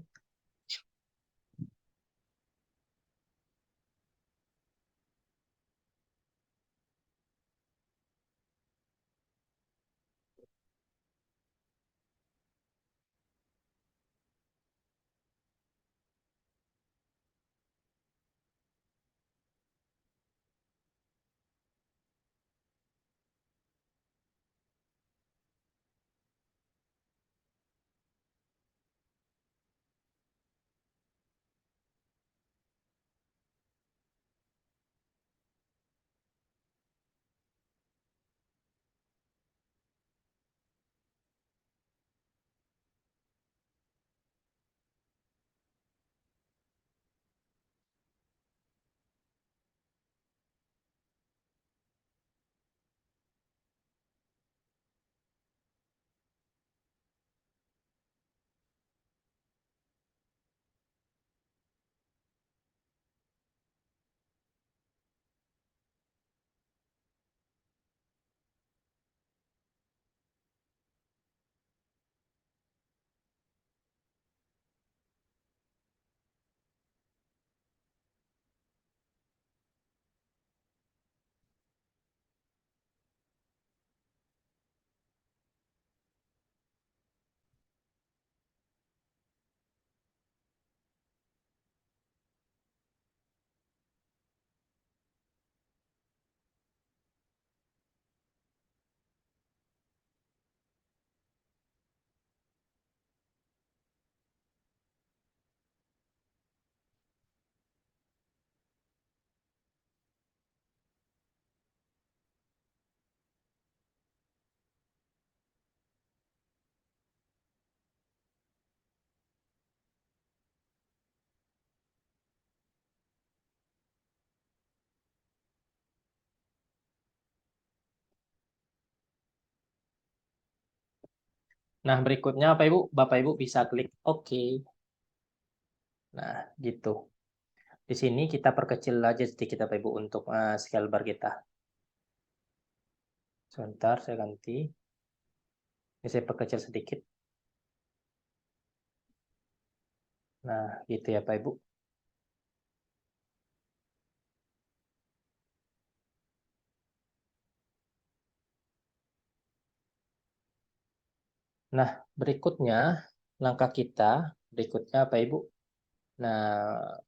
Nah, berikutnya apa Ibu? Bapak Ibu bisa klik OK. Nah, gitu. Di sini kita perkecil aja sedikit Bapak Ibu untuk scale bar kita. Sebentar, saya ganti. Ini saya perkecil sedikit. Nah, gitu ya Pak Ibu. Nah, berikutnya, langkah kita, berikutnya Pak Ibu. Nah,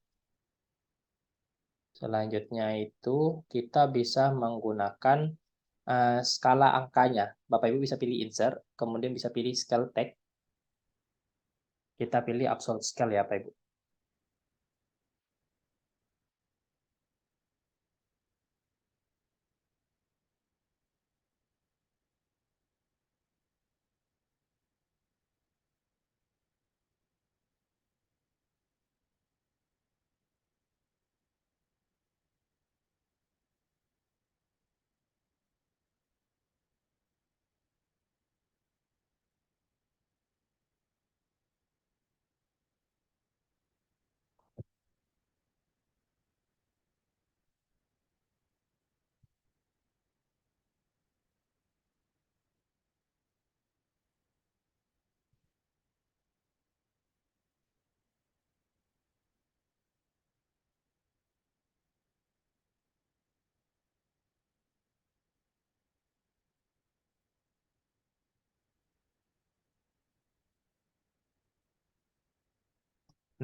selanjutnya itu kita bisa menggunakan skala angkanya. Bapak Ibu bisa pilih insert, kemudian bisa pilih scale tag. Kita pilih absolute scale ya Pak Ibu.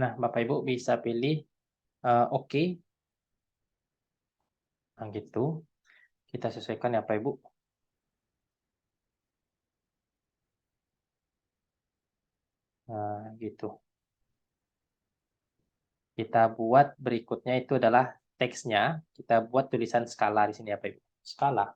Nah, Bapak Ibu bisa pilih OK. Nah, gitu. Kita sesuaikan ya Pak Ibu. Nah, gitu. Kita buat berikutnya itu adalah teksnya. Kita buat tulisan skala di sini ya Pak Ibu. Skala.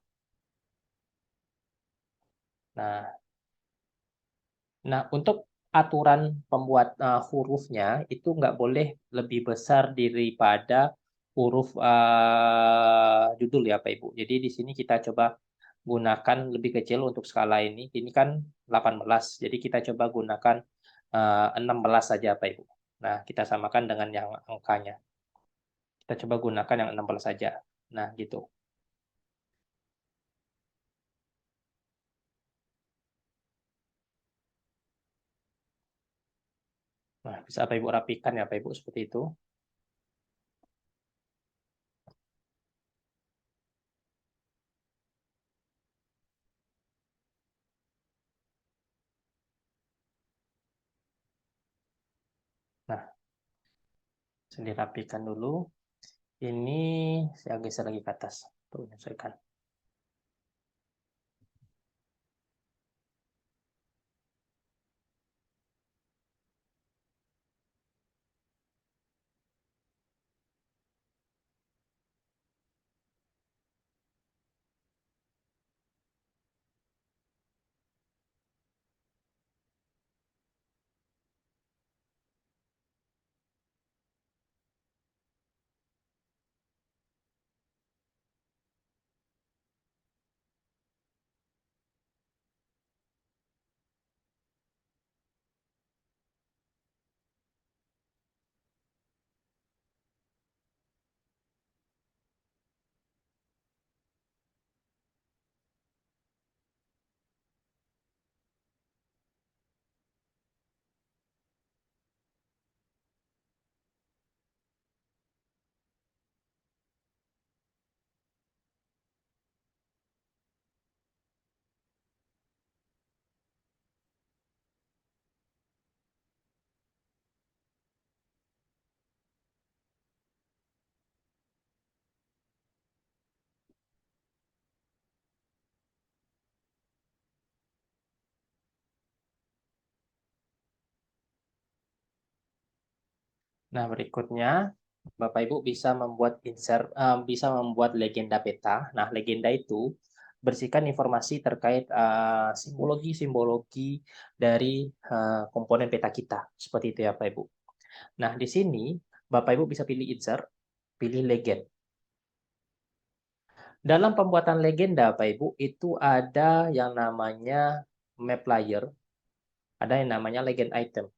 Nah, untuk aturan pembuat hurufnya itu nggak boleh lebih besar daripada huruf judul ya Pak Ibu. Jadi di sini kita coba gunakan lebih kecil untuk skala ini. Ini kan 18, jadi kita coba gunakan 16 saja Pak Ibu. Nah, kita samakan dengan yang angkanya. Kita coba gunakan yang 16 saja. Nah, gitu. Nah, bisa Bapak Ibu rapikan ya Bapak Ibu seperti itu. Nah, bisa dirapikan dulu. Ini saya geser lagi ke atas untuk menyesuaikan. Nah, berikutnya Bapak Ibu bisa membuat insert, bisa membuat legenda peta. Nah, legenda itu bersihkan informasi terkait simbologi-simbologi dari komponen peta kita. Seperti itu ya Bapak Ibu. Nah, di sini Bapak Ibu bisa pilih insert, pilih legend. Dalam pembuatan legenda Bapak Ibu itu ada yang namanya map layer, ada yang namanya legend item.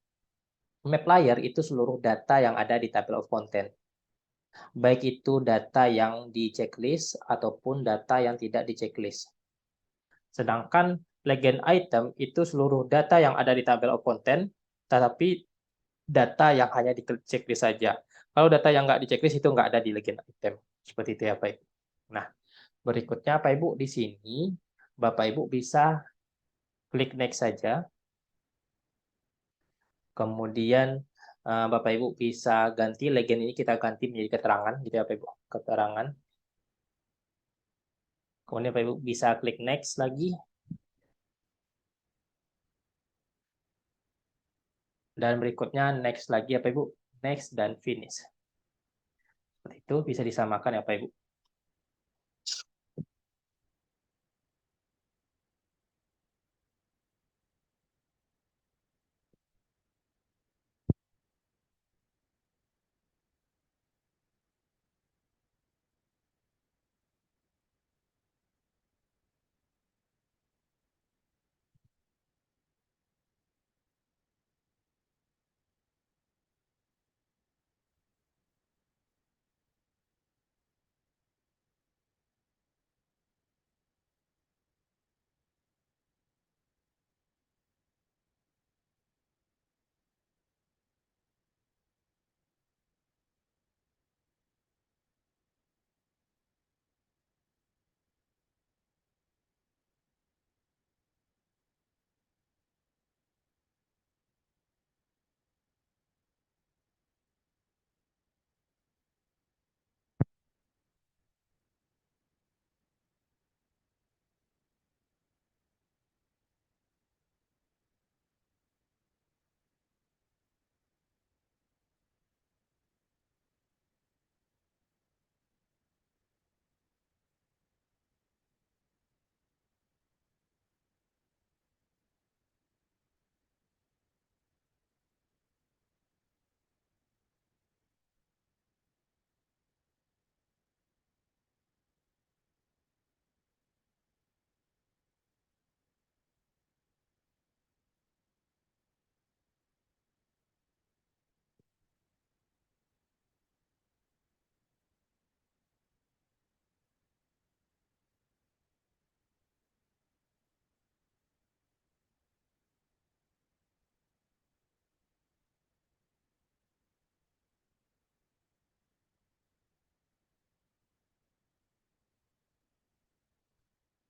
Map layer itu seluruh data yang ada di table of content. Baik itu data yang di checklist ataupun data yang tidak di checklist. Sedangkan legend item itu seluruh data yang ada di table of content, tetapi data yang hanya di checklist saja. Kalau data yang nggak di checklist itu nggak ada di legend item. Seperti itu ya, Pak Ibu. Nah, berikutnya Pak Ibu di sini, Bapak Ibu bisa klik next saja. Kemudian Bapak Ibu bisa ganti legend ini, kita ganti menjadi keterangan, gitu ya Pak Ibu. Keterangan. Kemudian Bapak Ibu bisa klik next lagi. Dan berikutnya next lagi ya Pak Ibu. Next dan finish. Seperti itu bisa disamakan ya Pak Ibu.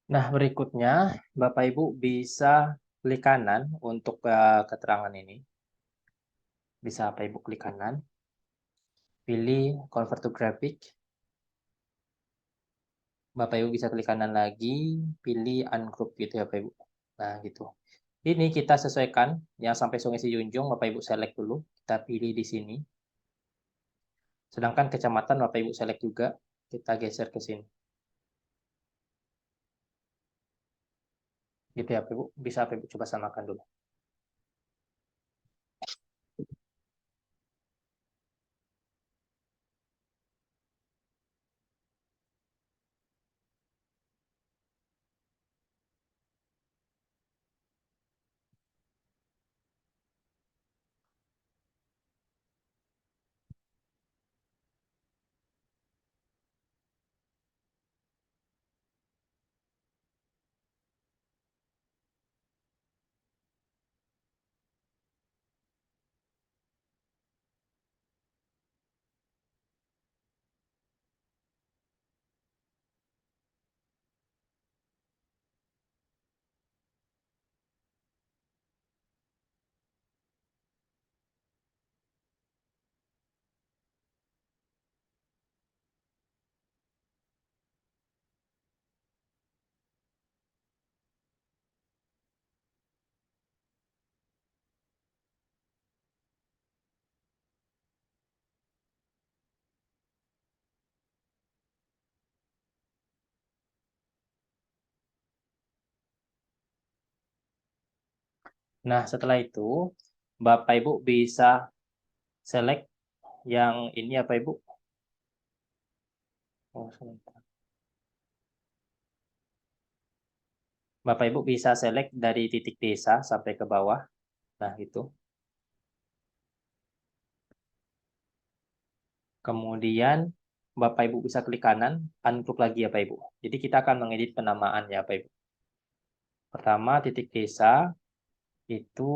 Nah, berikutnya Bapak Ibu bisa klik kanan untuk keterangan ini. Bisa Bapak Ibu klik kanan, pilih Convert to Graphic. Bapak Ibu bisa klik kanan lagi, pilih Ungroup gitu ya Bapak Ibu. Nah, gitu. Ini kita sesuaikan yang sampai Sungai Sijunjung, Bapak Ibu select dulu. Kita pilih di sini. Sedangkan kecamatan Bapak Ibu select juga, kita geser ke sini. Gitu ya Bapak Ibu, bisa Bapak Ibu coba samakan dulu. Nah, setelah itu, Bapak Ibu bisa select yang ini ya Bapak Ibu. Oh, sebentar. Bapak Ibu bisa select dari titik desa sampai ke bawah. Nah, itu. Kemudian Bapak Ibu bisa klik kanan, ungroup lagi ya Bapak Ibu. Jadi kita akan mengedit penamaan ya Bapak Ibu. Pertama, titik desa itu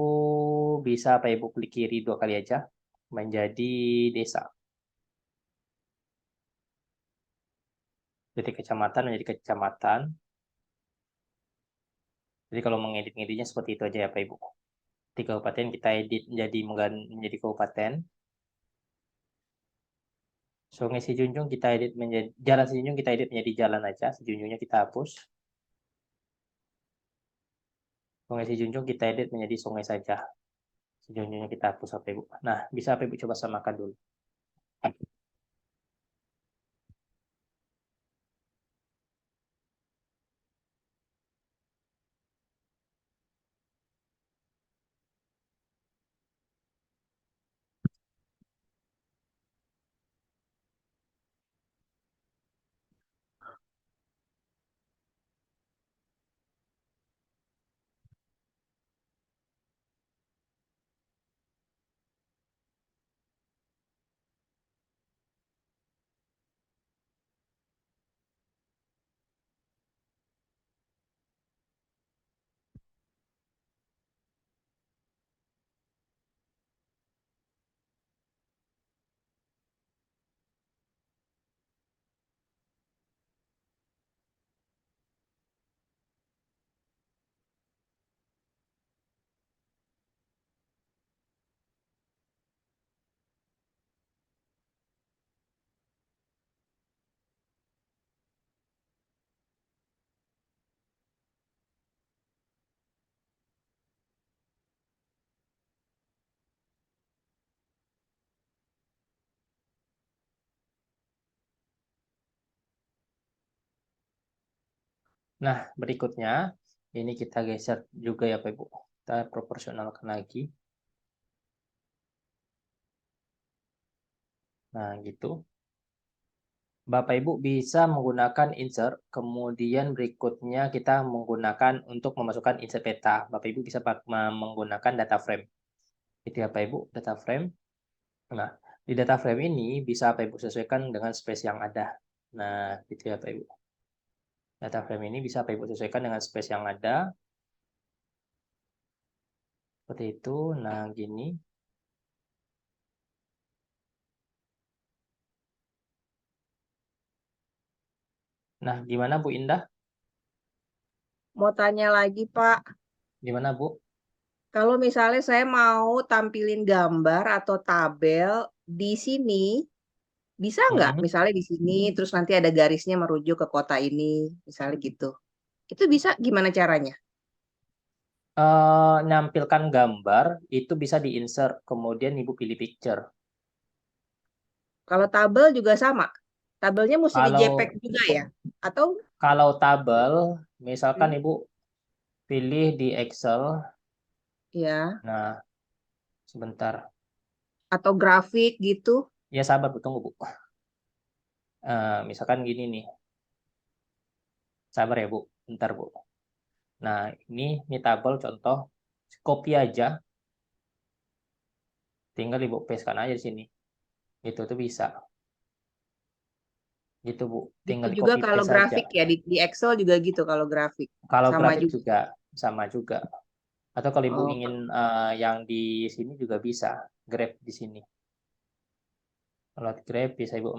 bisa Bapak Ibu klik kiri 2 kali aja menjadi desa. Titik kecamatan menjadi kecamatan. Jadi kalau mengedit-ngeditnya seperti itu aja ya Bapak Ibu. Di kabupaten kita edit menjadi kabupaten. Sungai Sijunjung kita edit menjadi Jalan Sijunjung kita edit menjadi jalan aja, Sijunjungnya kita hapus. Sungai Sijunjung kita edit menjadi sungai saja. Sijunjungnya kita hapus Bapak Ibu. Nah, bisa Bapak Ibu coba samakan dulu. Nah, berikutnya ini kita geser juga ya Bapak Ibu. Kita proporsionalkan lagi. Nah, gitu. Bapak Ibu bisa menggunakan insert, kemudian berikutnya kita menggunakan untuk memasukkan insert peta. Bapak Ibu bisa menggunakan data frame. Itu ya Bapak Ibu, data frame. Nah, di data frame ini bisa Bapak Ibu sesuaikan dengan space yang ada. Nah, gitu ya Bapak Ibu. Data frame ini bisa Bapak Ibu sesuaikan dengan space yang ada. Seperti itu. Nah, gini. Nah, gimana Bu Indah? Mau tanya lagi, Pak. Gimana, Bu? Kalau misalnya saya mau tampilin gambar atau tabel di sini, bisa nggak? Mm-mm. Misalnya di sini, terus nanti ada garisnya merujuk ke kota ini, misalnya gitu. Itu bisa gimana caranya? Nampilkan gambar itu bisa di-insert, kemudian Ibu pilih picture. Kalau tabel juga sama. Tabelnya mesti di Kalau JPEG juga ya? Atau kalau tabel, misalkan hmm, Ibu pilih di Excel. ya, Nah, sebentar. atau grafik gitu? Ya sabar, Bu, tunggu, Bu. Misalkan gini nih. Sabar ya, Bu. Bentar, Bu. Nah, ini tabel contoh. Copy aja, tinggal Ibu paste-kan aja di sini. Gitu tuh bisa. Gitu, Bu. Gitu Tinggal di juga copy kalau paste aja. grafik ya, di Excel juga gitu kalau grafik. Kalau Sama grafik juga. juga sama juga. Atau kalau Ibu Oh, ingin yang di sini juga bisa, grab di sini. Kalau grab bisa Ibu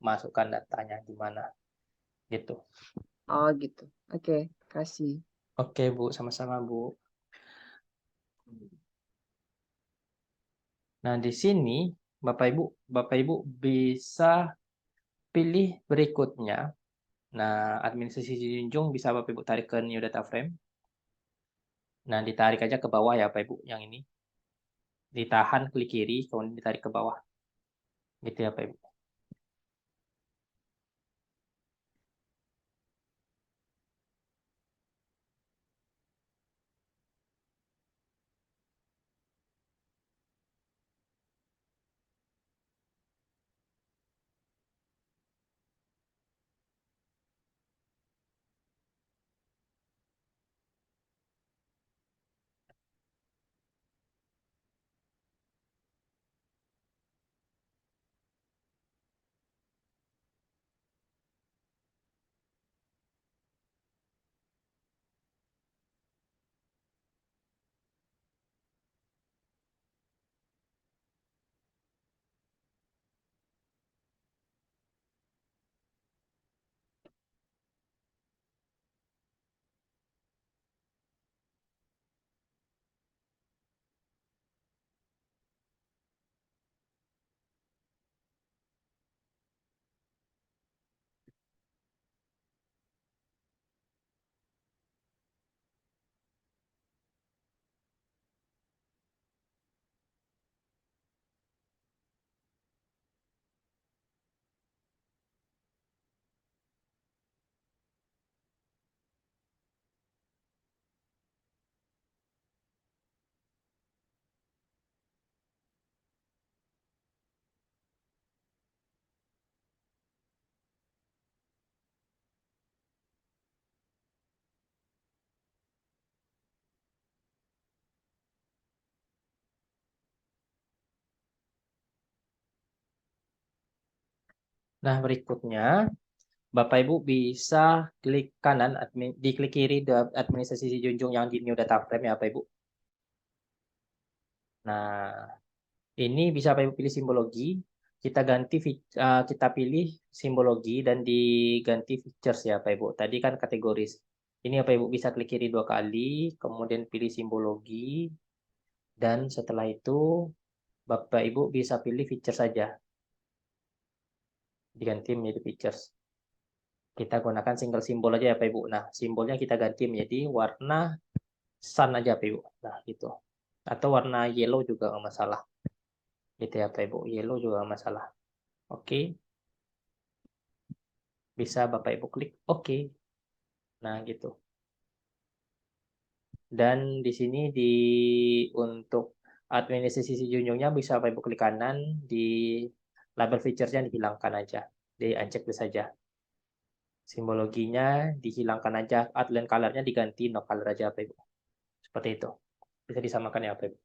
masukkan datanya di mana gitu. oh gitu. Oke, kasih. Oke, Bu, sama-sama, Bu. Nah, di sini Bapak Ibu bisa pilih berikutnya. Nah, administrasi junjung bisa Bapak Ibu tarik ke new data frame. Nah, ditarik aja ke bawah ya Bapak Ibu yang ini. Ditahan klik kiri, kemudian ditarik ke bawah. Gitu ya Bapak Ibu. Nah, berikutnya Bapak Ibu bisa klik kanan, diklik kiri administrasi junjung yang di new data frame ya Bapak Ibu. Nah, ini bisa Bapak Ibu pilih simbologi. Kita pilih simbologi dan diganti features ya Bapak Ibu. Tadi kan kategoris. Ini Bapak Ibu bisa klik kiri 2 kali, kemudian pilih simbologi, dan setelah itu Bapak Ibu bisa pilih feature saja. Diganti menjadi features. Kita gunakan single simbol aja ya Pak Ibu. Nah, simbolnya kita ganti menjadi warna sun aja Pak Ibu. Nah, gitu. Atau warna yellow juga nggak masalah. Gitu ya Pak Ibu. Yellow juga nggak masalah. Oke, bisa Bapak Ibu klik oke. Nah, gitu. Dan di sini untuk administrasi sisi junjungnya bisa Bapak Ibu klik kanan, di label features-nya dihilangkan aja. Di uncheck saja. Simbologinya dihilangkan aja, outline color-nya diganti no color aja Bapak Ibu. Seperti itu. Bisa disamakan ya Bapak Ibu.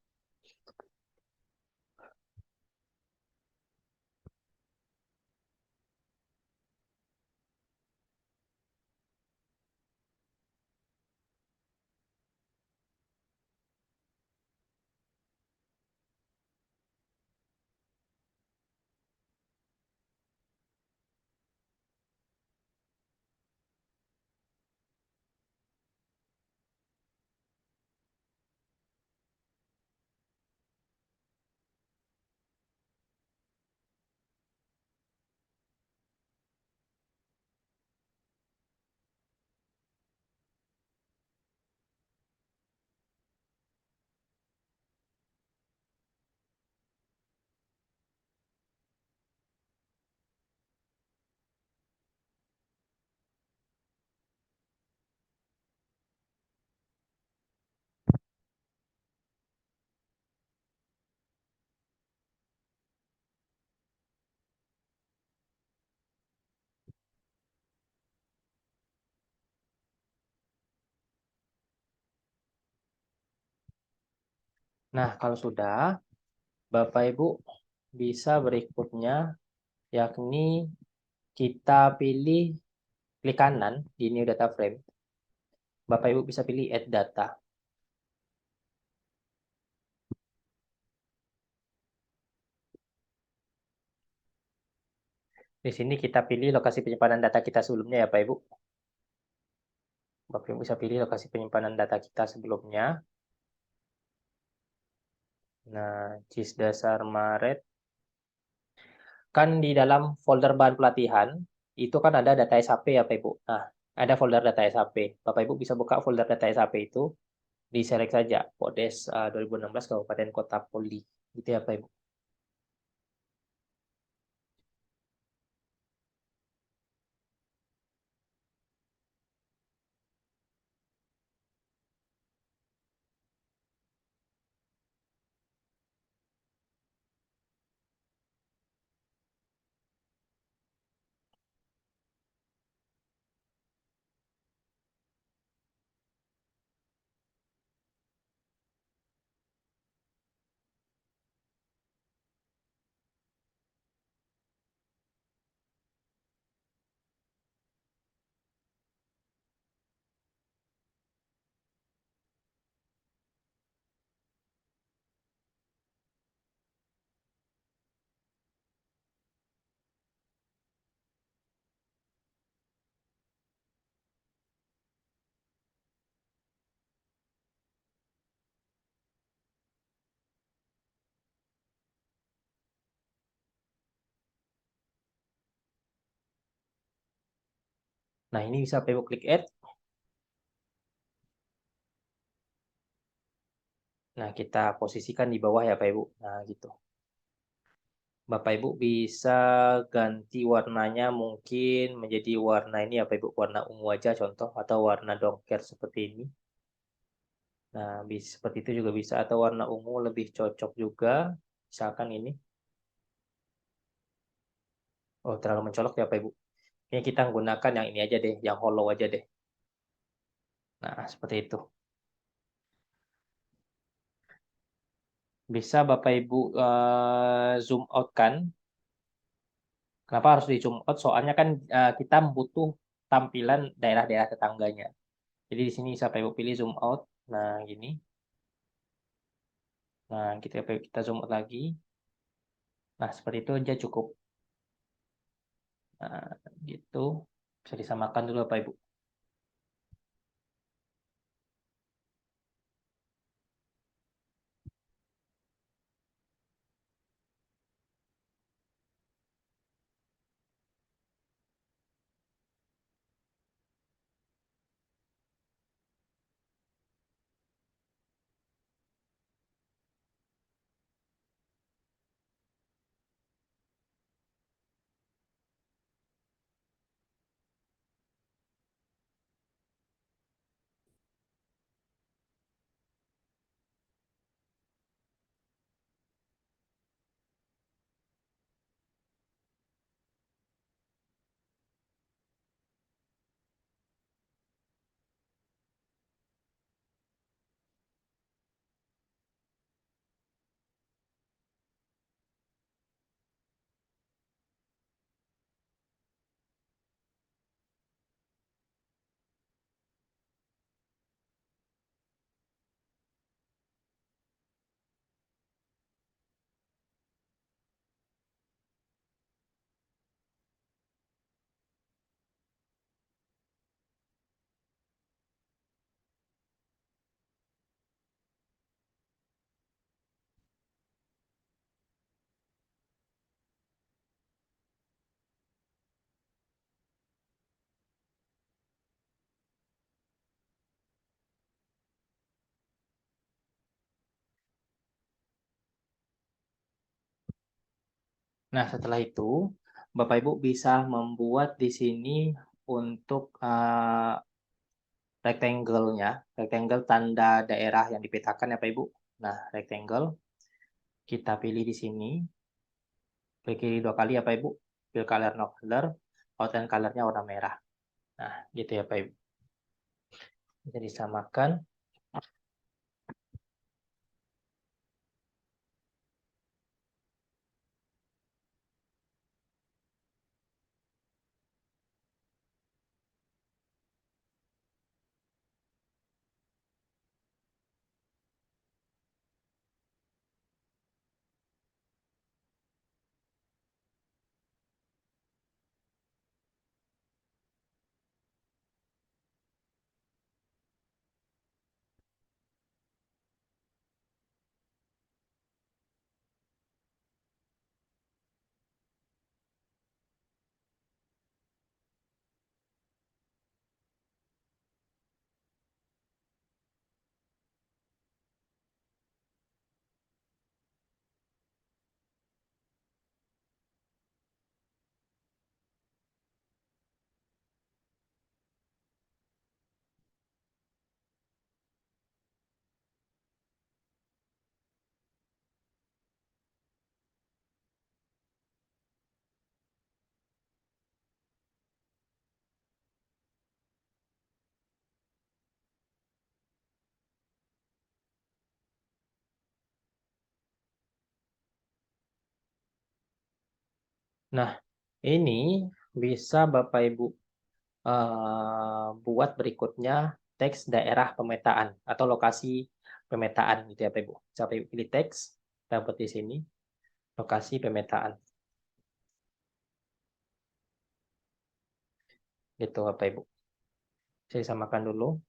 Nah, kalau sudah, Bapak Ibu bisa berikutnya, yakni kita pilih klik kanan di New Data Frame. Bapak Ibu bisa pilih Add Data. Di sini kita pilih lokasi penyimpanan data kita sebelumnya ya Pak Ibu. Bapak Ibu bisa pilih lokasi penyimpanan data kita sebelumnya. Nah, JIS dasar Maret. Kan di dalam folder bahan pelatihan, itu kan ada data SAP ya Pak Ibu. Nah, ada folder data SAP. Bapak Ibu bisa buka folder data SAP itu, diselect saja, Podes 2016 Kabupaten Kota Poli. Gitu ya Pak Ibu. Nah, ini bisa Bapak Ibu klik Add. Nah, kita posisikan di bawah ya Pak Ibu. Nah, gitu. Bapak Ibu bisa ganti warnanya mungkin menjadi warna ini ya Pak Ibu, warna ungu aja contoh, atau warna dongker seperti ini. Nah, seperti itu juga bisa, atau warna ungu lebih cocok juga, misalkan ini. Oh, terlalu mencolok ya Pak Ibu. Ini kita menggunakan yang ini aja deh, yang hollow aja deh. Nah, seperti itu. Bisa Bapak Ibu zoom out kan. Kenapa harus di zoom out? Soalnya kan kita butuh tampilan daerah-daerah tetangganya. Jadi di sini bisa Bapak Ibu pilih zoom out. Nah, gini. Nah, kita zoom out lagi. Nah, seperti itu aja cukup. Nah, gitu. Bisa disamakan dulu Bapak Ibu. Nah, setelah itu, Bapak Ibu bisa membuat di sini untuk rectangle-nya, rectangle tanda daerah yang dipetakan ya Pak Ibu. Nah, rectangle, kita pilih di sini, klik kiri 2 kali ya Pak Ibu, fill color no color, outline color-nya warna merah. Nah, gitu ya Pak Ibu. Bisa disamakan. Nah, ini bisa Bapak Ibu buat berikutnya teks daerah pemetaan atau lokasi pemetaan gitu ya Bapak Ibu. Bisa Bapak Ibu pilih teks, dapat di sini lokasi pemetaan. Gitu Bapak Ibu. Saya samakan dulu.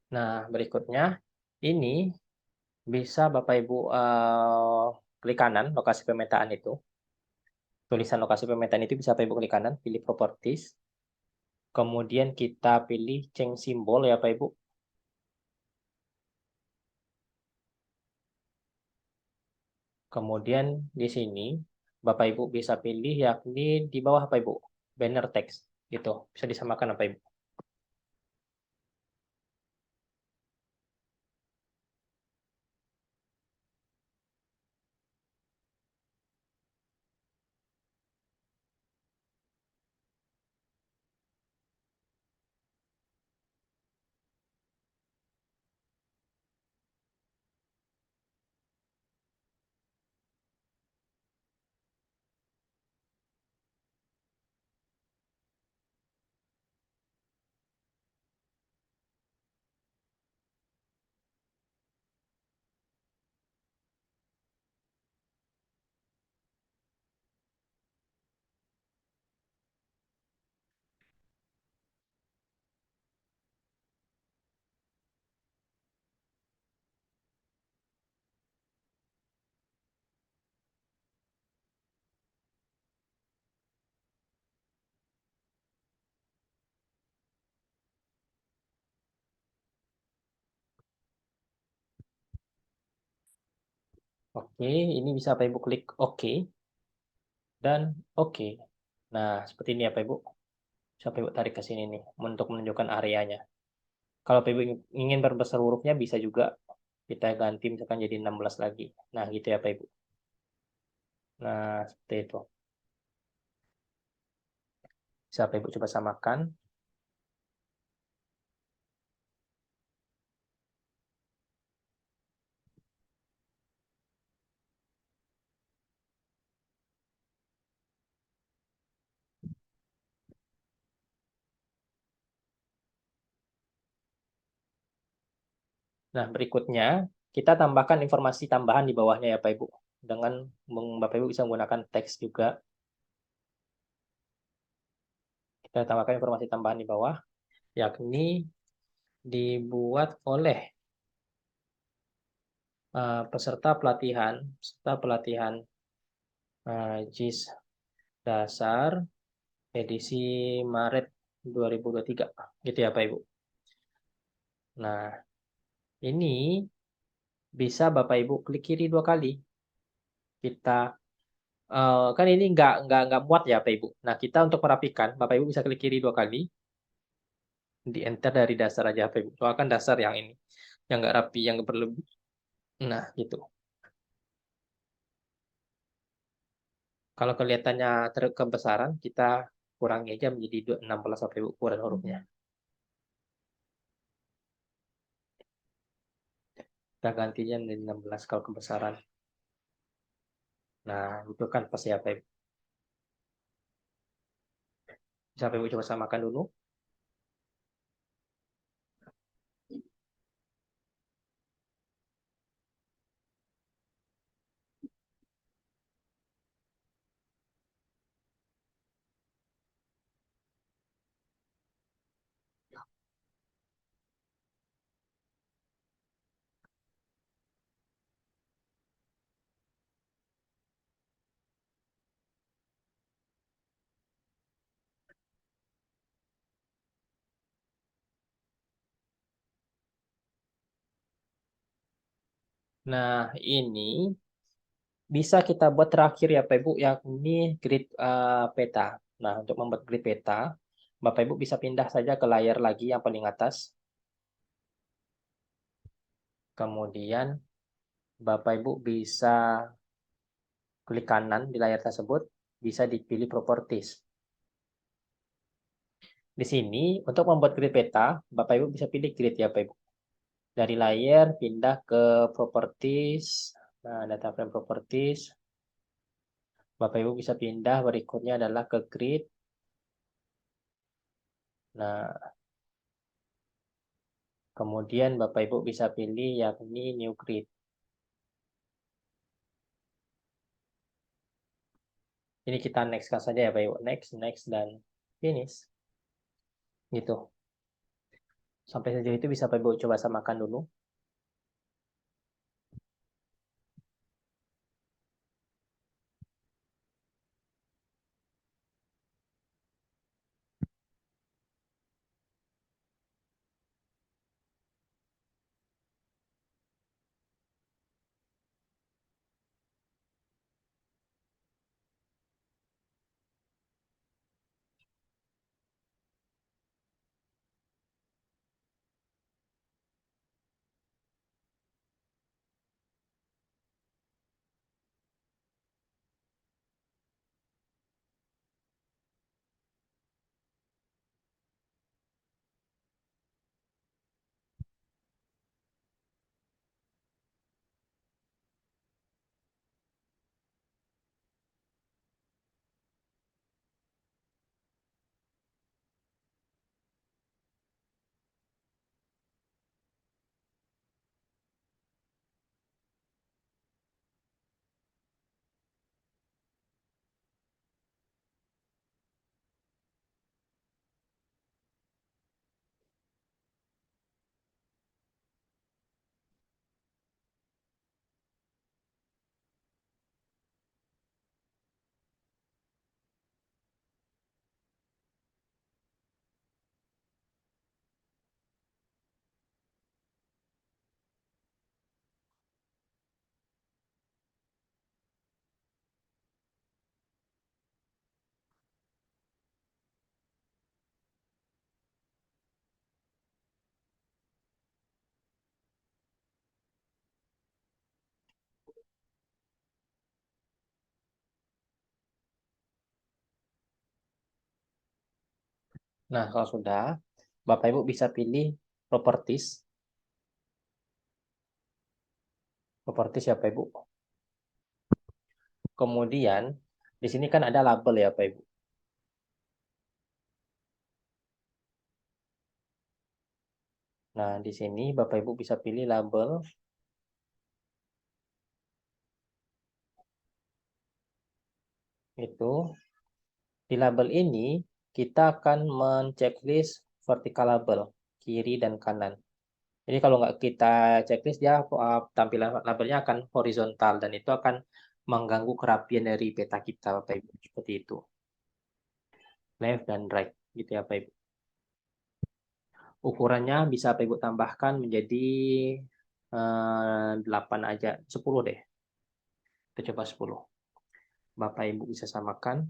Nah, berikutnya ini bisa Bapak Ibu klik kanan lokasi pemetaan itu. Tulisan lokasi pemetaan itu bisa Bapak Ibu klik kanan, pilih properties. Kemudian kita pilih change simbol ya Bapak Ibu. Kemudian di sini Bapak Ibu bisa pilih yakni di bawah Bapak Ibu, banner text gitu. Bisa disamakan Bapak Ibu. Oke, ini bisa Bapak Ibu klik OK dan OK. Nah, seperti ini ya Bapak Ibu. Bisa Bapak Ibu tarik ke sini nih untuk menunjukkan areanya. Kalau Bapak Ibu ingin perbesar hurufnya bisa juga kita ganti misalkan jadi 16 lagi. Nah, gitu ya Bapak Ibu. Nah, seperti itu. Bisa Bapak Ibu coba samakan. Nah, berikutnya kita tambahkan informasi tambahan di bawahnya ya Bapak Ibu. Dengan Bapak Ibu bisa menggunakan teks juga. Kita tambahkan informasi tambahan di bawah, yakni dibuat oleh peserta pelatihan JIS dasar edisi Maret 2023. Gitu ya Pak Ibu. Nah, ini bisa Bapak Ibu klik kiri 2 kali. Kita kan ini nggak muat ya Bapak Ibu. Nah, kita untuk merapikan, Bapak Ibu bisa klik kiri 2 kali, di enter dari dasar aja Bapak Ibu. Soalnya kan dasar yang ini, yang nggak rapi, yang nggak berlebih. Nah, gitu. Kalau kelihatannya kebesaran, kita kurangi aja menjadi 16 Bapak Ibu ukuran hurufnya. Kita gantinya menjadi 16 kalau kebesaran. Nah, itu kan pas ya Bapak Ibu. Bisa Bapak Ibu coba samakan dulu. Nah, ini bisa kita buat terakhir ya Pak Ibu, yakni grid peta. Nah, untuk membuat grid peta, Bapak Ibu bisa pindah saja ke layar lagi yang paling atas. Kemudian Bapak Ibu bisa klik kanan di layar tersebut, bisa dipilih properties. Di sini untuk membuat grid peta, Bapak Ibu bisa pilih grid ya Bapak Ibu. Dari layar pindah ke properties. Nah, data frame properties. Bapak Ibu bisa pindah berikutnya adalah ke grid. Nah, kemudian Bapak Ibu bisa pilih yakni new grid. Ini kita nextkan saja ya Bapak Ibu. Next, next, dan finish. Gitu. Sampai sejauh itu bisa Bapak Ibu coba samakan dulu. Nah, kalau sudah, Bapak Ibu bisa pilih properties. Properties ya Bapak Ibu. Kemudian, di sini kan ada label ya Bapak Ibu. Nah, di sini Bapak Ibu bisa pilih label. Itu. Di label ini, kita akan men-checklist vertical label, kiri dan kanan. Jadi kalau nggak kita checklist, dia tampilan labelnya akan horizontal, dan itu akan mengganggu kerapian dari peta kita, Bapak Ibu. Seperti itu. Left dan right, gitu ya, Bapak Ibu. Ukurannya bisa Bapak Ibu tambahkan menjadi 8 aja, 10 deh. Kita coba 10. Bapak Ibu bisa samakan.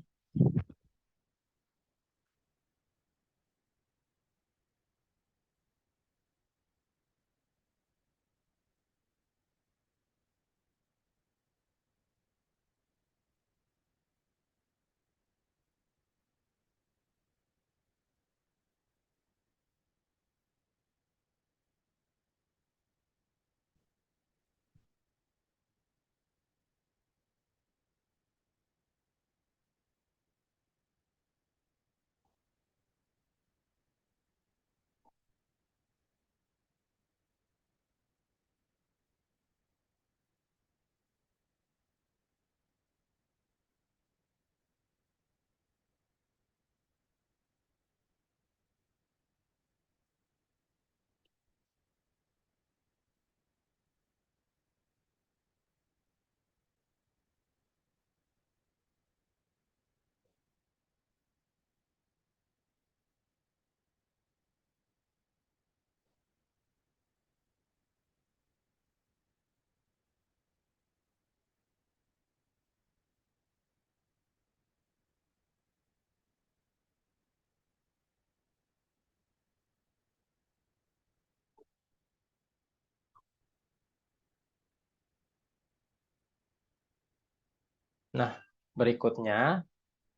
Nah, berikutnya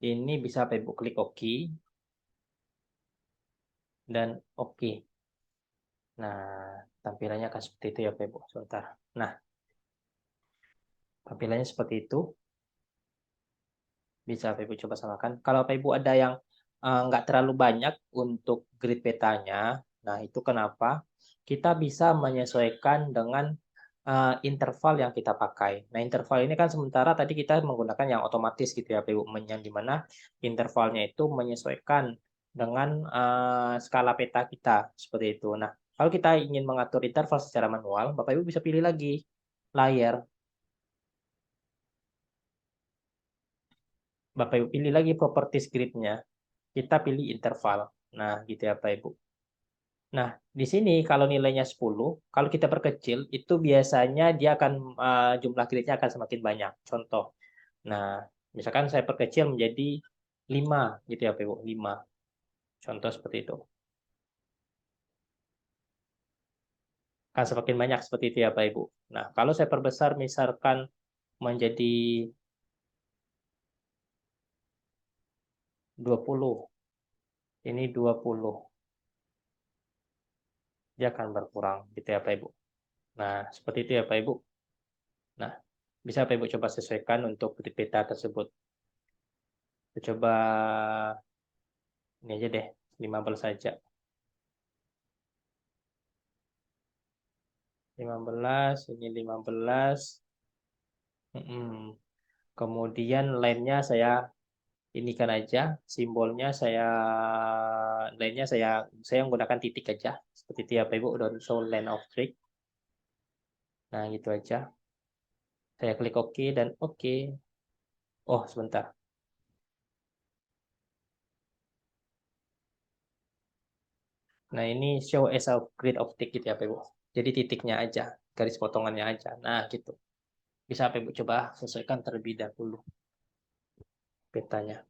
ini bisa Bapak Ibu klik OK dan OK. Nah, tampilannya akan seperti itu ya Bapak Ibu. Sebentar. Nah, tampilannya seperti itu. Bisa Bapak Ibu coba samakan. Kalau Bapak Ibu ada yang nggak terlalu banyak untuk grid petanya, nah itu kenapa kita bisa menyesuaikan dengan interval yang kita pakai. Nah, interval ini kan sementara tadi kita menggunakan yang otomatis gitu ya, Bapak Ibu, yang dimana intervalnya itu menyesuaikan dengan skala peta kita seperti itu. Nah, kalau kita ingin mengatur interval secara manual, Bapak Ibu bisa pilih lagi layer. Bapak Ibu pilih lagi properties grid-nya. Kita pilih interval. Nah, gitu ya Bapak Ibu. Nah, di sini kalau nilainya 10, kalau kita perkecil, itu biasanya dia akan jumlah gridnya akan semakin banyak. Contoh. Nah, misalkan saya perkecil menjadi 5, gitu ya Bapak Ibu, 5. Contoh seperti itu. Akan semakin banyak seperti itu ya Bapak Ibu. Nah, kalau saya perbesar misalkan menjadi 20, ini 20, dia akan berkurang gitu ya Bapak Ibu. Nah, seperti itu ya Bapak Ibu. Nah, bisa Bapak Ibu coba sesuaikan untuk di peta tersebut. Kita coba ini aja deh, 15 saja. 15, ini 15. Kemudian line-nya saya ini kan aja, simbolnya saya menggunakan titik aja. Seperti itu ya Pak Ibu, don't show line of trick. Nah, gitu aja. Saya klik OK dan OK. Oh, sebentar. Nah, ini show as a grid of tick gitu ya Pak Ibu. Jadi titiknya aja, garis potongannya aja. Nah, gitu. Bisa Pak Ibu coba sesuaikan terlebih dahulu petanya.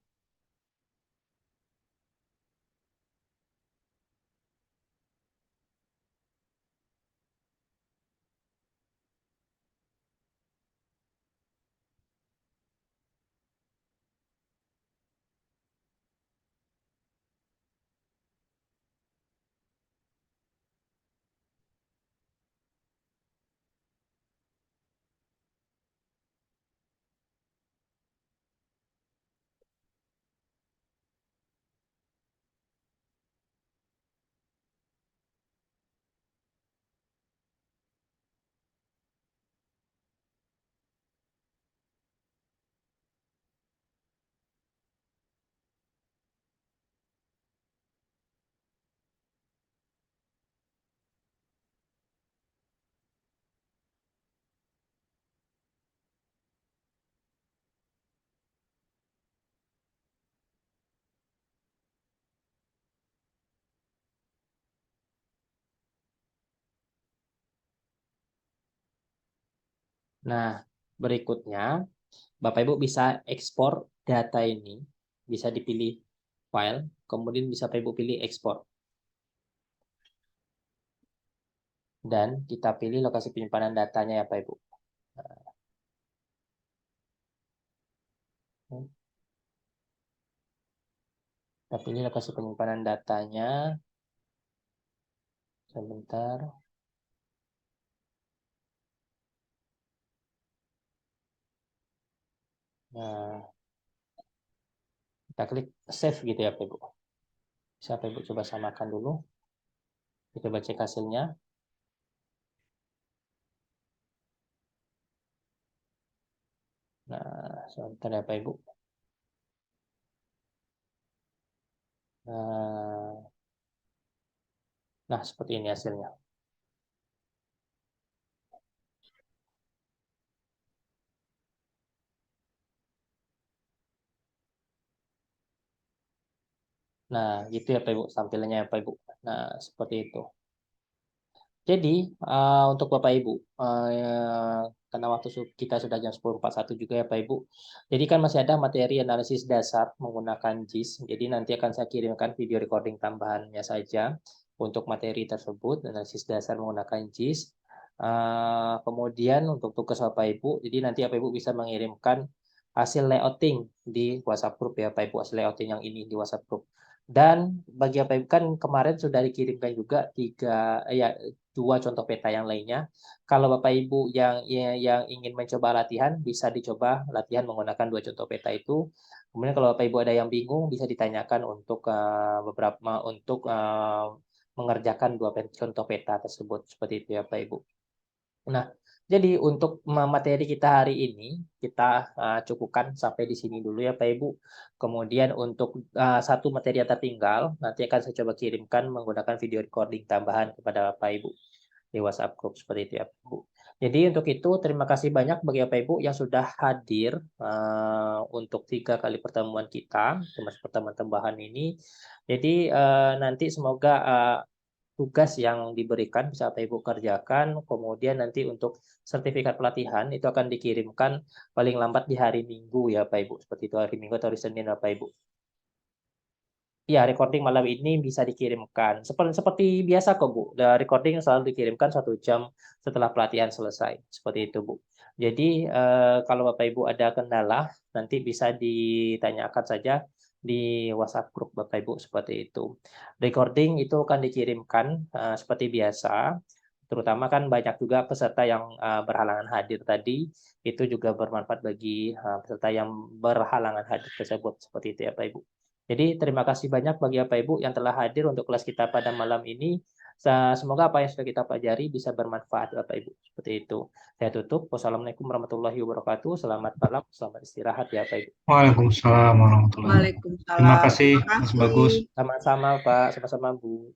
Nah, berikutnya Bapak Ibu bisa ekspor data ini, bisa dipilih file, kemudian bisa Bapak Ibu pilih ekspor. Dan kita pilih lokasi penyimpanan datanya ya Bapak Ibu. Kita pilih lokasi penyimpanan datanya. Sebentar. Nah, kita klik save gitu ya Bapak Ibu. Bisa Bapak Ibu coba samakan dulu. Kita coba cek hasilnya. Nah, sebentar ya Bapak Ibu. Nah, nah, seperti ini hasilnya. Nah, gitu ya Pak Ibu, tampilannya ya Pak Ibu. Nah, seperti itu. Jadi, untuk Bapak Ibu, karena waktu kita sudah jam 10.41 juga ya Pak Ibu. Jadi kan masih ada materi analisis dasar menggunakan JIS. Jadi nanti akan saya kirimkan video recording tambahannya saja untuk materi tersebut, analisis dasar menggunakan JIS. Kemudian untuk tugas Bapak Ibu, jadi nanti Bapak Ibu bisa mengirimkan hasil layouting di WhatsApp group ya Pak Ibu, hasil layouting yang ini di WhatsApp group. Dan bagi Bapak Ibu kan kemarin sudah dikirimkan juga dua contoh peta yang lainnya. Kalau Bapak Ibu yang ingin mencoba latihan bisa dicoba latihan menggunakan dua contoh peta itu. Kemudian kalau Bapak Ibu ada yang bingung bisa ditanyakan untuk mengerjakan dua contoh peta tersebut seperti itu ya Pak Ibu. Nah, jadi untuk materi kita hari ini kita cukupkan sampai di sini dulu ya Pak Ibu. Kemudian untuk satu materi yang tertinggal nanti akan saya coba kirimkan menggunakan video recording tambahan kepada Bapak Ibu di WhatsApp group seperti itu ya Pak Ibu. Jadi untuk itu terima kasih banyak bagi Bapak Ibu yang sudah hadir untuk 3 kali pertemuan kita, termasuk pertemuan tambahan ini. Jadi nanti semoga tugas yang diberikan bisa Bapak Ibu kerjakan, kemudian nanti untuk sertifikat pelatihan itu akan dikirimkan paling lambat di hari Minggu ya Pak Ibu, seperti itu hari Minggu atau hari Senin Bapak Ibu. Ya, recording malam ini bisa dikirimkan. Seperti biasa kok, Bu. Recording selalu dikirimkan 1 jam setelah pelatihan selesai. Seperti itu, Bu. Jadi, kalau Bapak Ibu ada kendala, nanti bisa ditanyakan saja di WhatsApp grup Bapak Ibu, seperti itu. Recording itu akan dikirimkan seperti biasa. Terutama kan banyak juga peserta yang berhalangan hadir tadi, itu juga bermanfaat bagi peserta yang berhalangan hadir tersebut. Seperti itu ya, Pak Ibu. Jadi terima kasih banyak bagi Bapak Ibu yang telah hadir untuk kelas kita pada malam ini. Semoga apa yang sudah kita pelajari bisa bermanfaat Bapak Ibu. Seperti itu. Saya tutup. Wassalamualaikum warahmatullahi wabarakatuh. Selamat malam, selamat istirahat ya Bapak Ibu. Waalaikumsalam warahmatullahi wabarakatuh. Terima Waalaikumsalam. kasih, Terima Mas kasih. Bagus. Sama-sama Pak, sama-sama Bu.